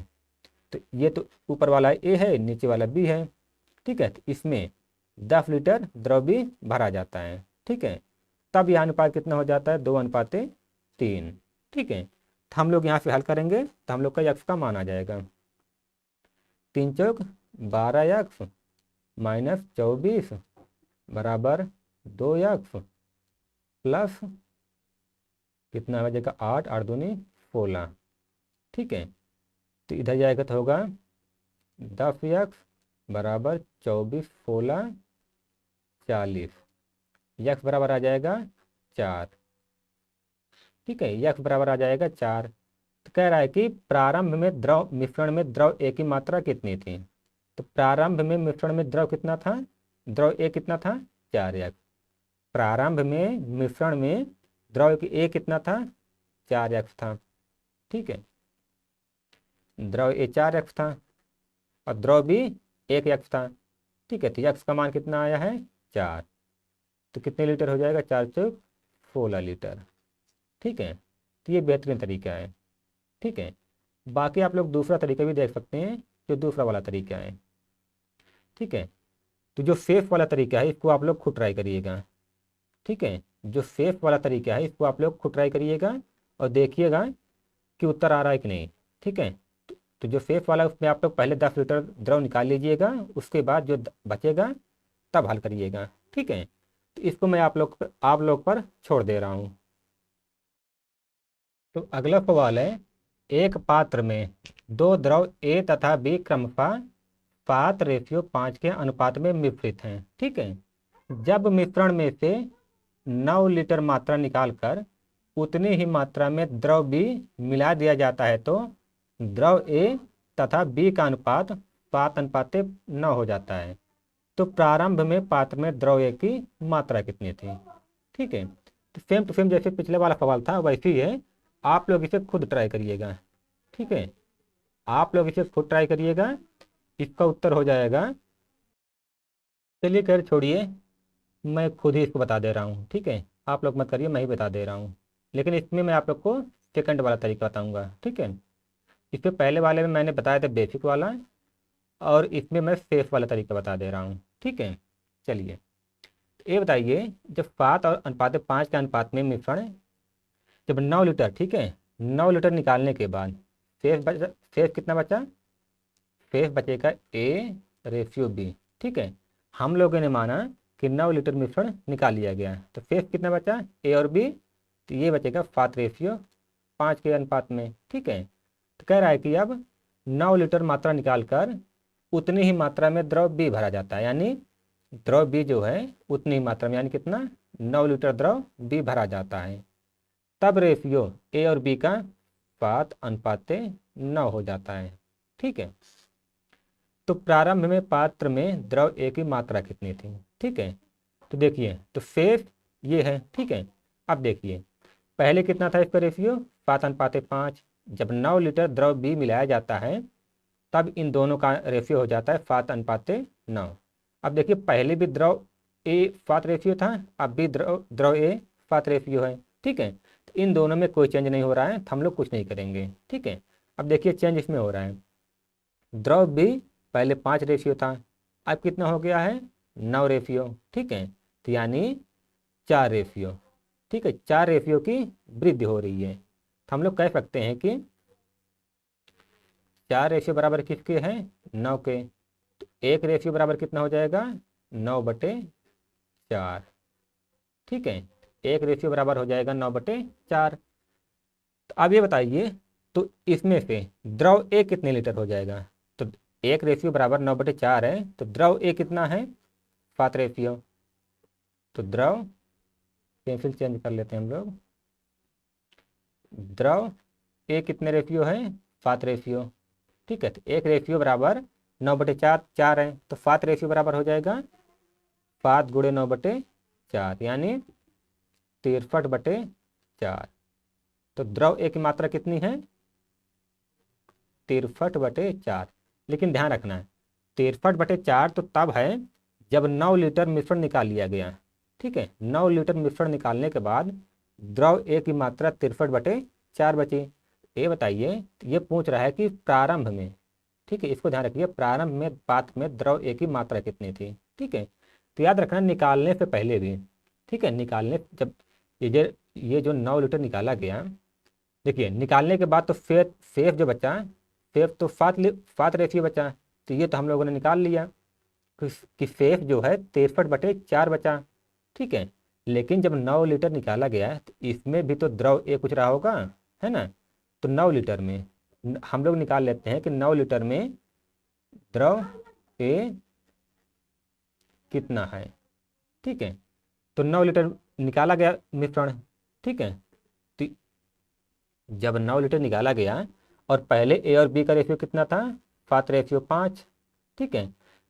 तो ये तो ऊपर वाला ए है, नीचे वाला बी है, ठीक है। तो इसमें 10 लीटर द्रव बी भरा जाता है, ठीक है। तब यह अनुपात कितना हो जाता है, 2:3, ठीक है। तो हम लोग यहाँ से हल करेंगे तो हम लोग का x का मान आ जाएगा 3 चौक 12x - 24 बराबर 2x प्लस कितना हो जाएगा, 8, 8 दूनी 16, ठीक है। तो इधर जाएगा तो होगा 10x बराबर 24, 16, 40। x बराबर आ जाएगा 4, ठीक है। x बराबर आ जाएगा 4। तो कह रहा है कि प्रारंभ में मिश्रण में द्रव ए की मात्रा कितनी थी। तो प्रारंभ में मिश्रण में द्रव कितना था, द्रव ए कितना था, 4x। प्रारंभ में मिश्रण में द्रव ए कितना था, 4x था, ठीक है। द्रव ए 4x था और द्रव बी 1x था, ठीक है। तो x का मान कितना आया है, 4। तो कितने लीटर हो जाएगा, 4 चौक 16 लीटर, ठीक है। तो ये बेहतरीन तरीका है, ठीक है। बाकी आप लोग दूसरा तरीका भी देख सकते हैं, जो दूसरा वाला तरीका है, ठीक है। तो जो सेफ वाला तरीका है इसको आप लोग खुद ट्राई करिएगा, ठीक है। जो सेफ वाला तरीका है इसको आप लोग खुद ट्राई करिएगा और देखिएगा कि उत्तर आ रहा है कि नहीं, ठीक है। तो जो सेफ वाला उसमें आप लोग पहले 10 लीटर द्रव निकाल लीजिएगा, उसके बाद जो बचेगा तब हल करिएगा, ठीक है। तो इसको मैं आप लोग पर छोड़ दे रहा हूँ। तो अगला सवाल है, एक पात्र में 2 द्रव ए तथा बी क्रमशः 7:5 के अनुपात में मिश्रित हैं, ठीक है। जब मिश्रण में से 9 लीटर मात्रा निकालकर उतनी ही मात्रा में द्रव बी मिला दिया जाता है तो द्रव ए तथा बी का अनुपात 7:9 हो जाता है। तो प्रारंभ में पात्र में द्रव ए की मात्रा कितनी थी, ठीक है। तो सेम टू सेम जैसे पिछले वाला सवाल था वैसे ही है, आप लोग इसे खुद ट्राई करिएगा, ठीक है। आप लोग इसे खुद ट्राई करिएगा, इसका उत्तर हो जाएगा, चलिए खैर छोड़िए, मैं खुद ही इसको बता दे रहा हूँ, ठीक है। आप लोग मत करिए, मैं ही बता दे रहा हूँ। लेकिन इसमें मैं आप लोग को सेकंड वाला तरीका बताऊँगा, ठीक है। इससे पहले वाले में मैंने बताया था बेसिक वाला, और इसमें मैं सेफ वाला तरीका बता दे रहा हूँ, ठीक है। चलिए ये बताइए, जब 7 और 5 के अनुपात में मिश्रण, जब 9 लीटर, ठीक है, 9 लीटर निकालने के बाद शेष कितना बचा, शेष बचेगा A/B, ठीक है। हम लोगों ने माना कि 9 लीटर मिश्रण निकाल लिया गया, तो शेष कितना बचा, A और B, तो ये बचेगा 7:5 के अनुपात में, ठीक है। तो कह रहा है कि अब 9 लीटर मात्रा निकालकर उतनी ही मात्रा में द्रव बी भरा जाता है, यानी द्रव बी जो है उतनी ही मात्रा में, यानी कितना, 9 लीटर द्रव बी भरा जाता है। तब रेशियो ए और बी का 7:9 हो जाता है, ठीक है। तो प्रारंभ में पात्र में द्रव ए की मात्रा कितनी थी, ठीक है। तो देखिए, तो शेष ये है, ठीक है। अब देखिए पहले कितना था इसका रेशियो, 7:5। जब 9 लीटर द्रव बी मिलाया जाता है तब इन दोनों का रेशियो हो जाता है 7:9। अब देखिए पहले भी द्रव ए 7 रेशियो था, अब भी द्रव द्रव ए 7 रेशियो है। ठीक है, तो इन दोनों में कोई चेंज नहीं हो रहा है, तो हम लोग कुछ नहीं करेंगे। ठीक है, अब देखिए चेंज इसमें हो रहा है। द्रव भी पहले 5 रेशियो था, अब कितना हो गया है 9 रेशियो। ठीक है, तो यानी 4 रेशियो। ठीक है, 4 रेशियो की वृद्धि हो रही है। तो हम लोग कह सकते हैं कि 4 रेशियो बराबर किसके हैं 9 के। तो 1 रेशियो बराबर कितना हो जाएगा 9/4। ठीक है, 1 रेशियो बराबर हो जाएगा 9/4। तो अब ये बताइए, तो इसमें से द्रव ए कितने लीटर हो जाएगा। तो 1 रेशियो बराबर 9/4 है, तो द्रव ए कितना है 7 रेशियो। तो द्रव, पेंसिल चेंज कर लेते हैं हम लोग, द्रव ए कितने रेशियो है 7 रेशियो। ठीक है, तो 1 रेशियो बराबर 9/4 है, तो 7 रेशियो बराबर हो जाएगा 7 × 9/4 यानी 63/4। तो द्रव ए की मात्रा कितनी है 63/4। लेकिन ध्यान रखना है 63/4 तो तब है जब 9 लीटर मिश्रण निकाल लिया गया। ठीक है, 9 लीटर मिश्रण निकालने के बाद द्रव ए की मात्रा 63/4 बची। ये बताइए, ये पूछ रहा है कि प्रारंभ में, ठीक है, इसको ध्यान रखिए, प्रारंभ में पात्र में द्रव ए की मात्रा कितनी थी। ठीक है, तो याद रखना निकालने से पहले भी, ठीक है, निकालने जब ये जो 9 लीटर निकाला गया, देखिए निकालने के बाद तो सेफ जो बचा, सेफ तो 7 रेशियो बचा, तो ये तो हम लोगों ने निकाल लिया कि सेफ जो है 63/4 बचा। ठीक है, लेकिन जब 9 लीटर निकाला गया तो इसमें भी तो द्रव ए कुछ रहा होगा, है ना। तो 9 लीटर में हम लोग निकाल लेते हैं कि 9 लीटर में द्रव ए कितना है। ठीक है, तो 9 लीटर निकाला गया मिश्रण। ठीक है, तो जब 9 लीटर निकाला गया और पहले ए और बी का रेशियो कितना था 7/5। ठीक है,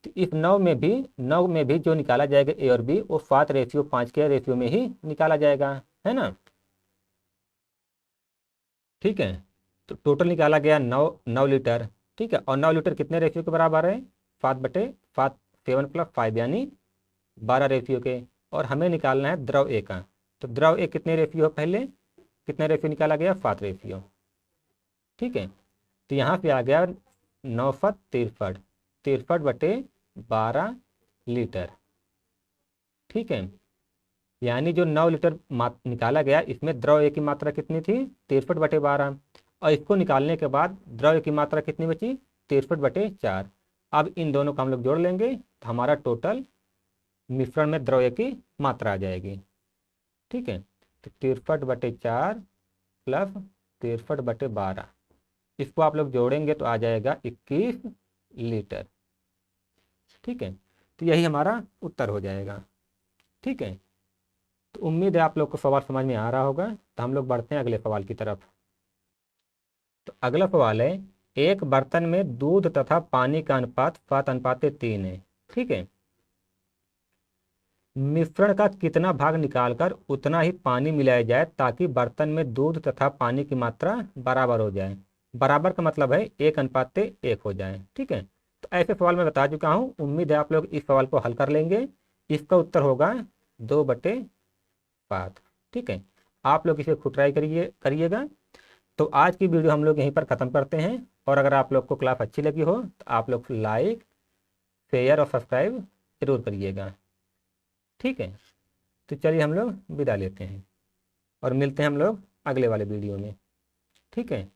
तो इस 9 में भी जो निकाला जाएगा ए और बी वो 7/5 के रेशियो में ही निकाला जाएगा, है ना। ठीक है, तो टोटल निकाला गया 9 लीटर। ठीक है, और 9 लीटर कितने रेशियो के बराबर है 7/7, 7 + 5 यानी 12 रेशियो के। और हमें निकालना है द्रव ए का। तो द्रव ए कितने रेशियो है, पहले कितने रेशियो निकाला गया 7 रेशियो। ठीक है, तो यहाँ पे आ गया 9 × 7 63/12 लीटर। ठीक है, यानी जो 9 लीटर निकाला गया इसमें द्रव ए की मात्रा कितनी थी 63/12, और इसको निकालने के बाद द्रव ए की मात्रा कितनी बची 63/4। अब इन दोनों को हम लोग जोड़ लेंगे तो हमारा टोटल मिश्रण में द्रव ए की मात्रा आ जाएगी। ठीक है, तो 63/4 + 63/12, इसको आप लोग जोड़ेंगे तो आ जाएगा 21 लीटर। ठीक है, तो यही हमारा उत्तर हो जाएगा। ठीक है, तो उम्मीद है आप लोग को सवाल समझ में आ रहा होगा। तो हम लोग बढ़ते हैं अगले सवाल की तरफ। तो अगला सवाल है, एक बर्तन में दूध तथा पानी का अनुपात 7:3 है। ठीक है, मिश्रण का कितना भाग निकालकर उतना ही पानी मिलाया जाए ताकि बर्तन में दूध तथा पानी की मात्रा बराबर हो जाए। बराबर का मतलब है 1:1 हो जाए। ठीक है, तो ऐसे सवाल मैं बता चुका हूँ, उम्मीद है आप लोग इस सवाल को हल कर लेंगे। इसका उत्तर होगा 2/7। ठीक है, आप लोग इसे खुद ट्राई करिएगा। तो आज की वीडियो हम लोग यहीं पर ख़त्म करते हैं। और अगर आप लोग को क्लास अच्छी लगी हो तो आप लोग लाइक, शेयर और सब्सक्राइब जरूर करिएगा। ठीक है, तो चलिए हम लोग विदा लेते हैं और मिलते हैं हम लोग अगले वाले वीडियो में। ठीक है।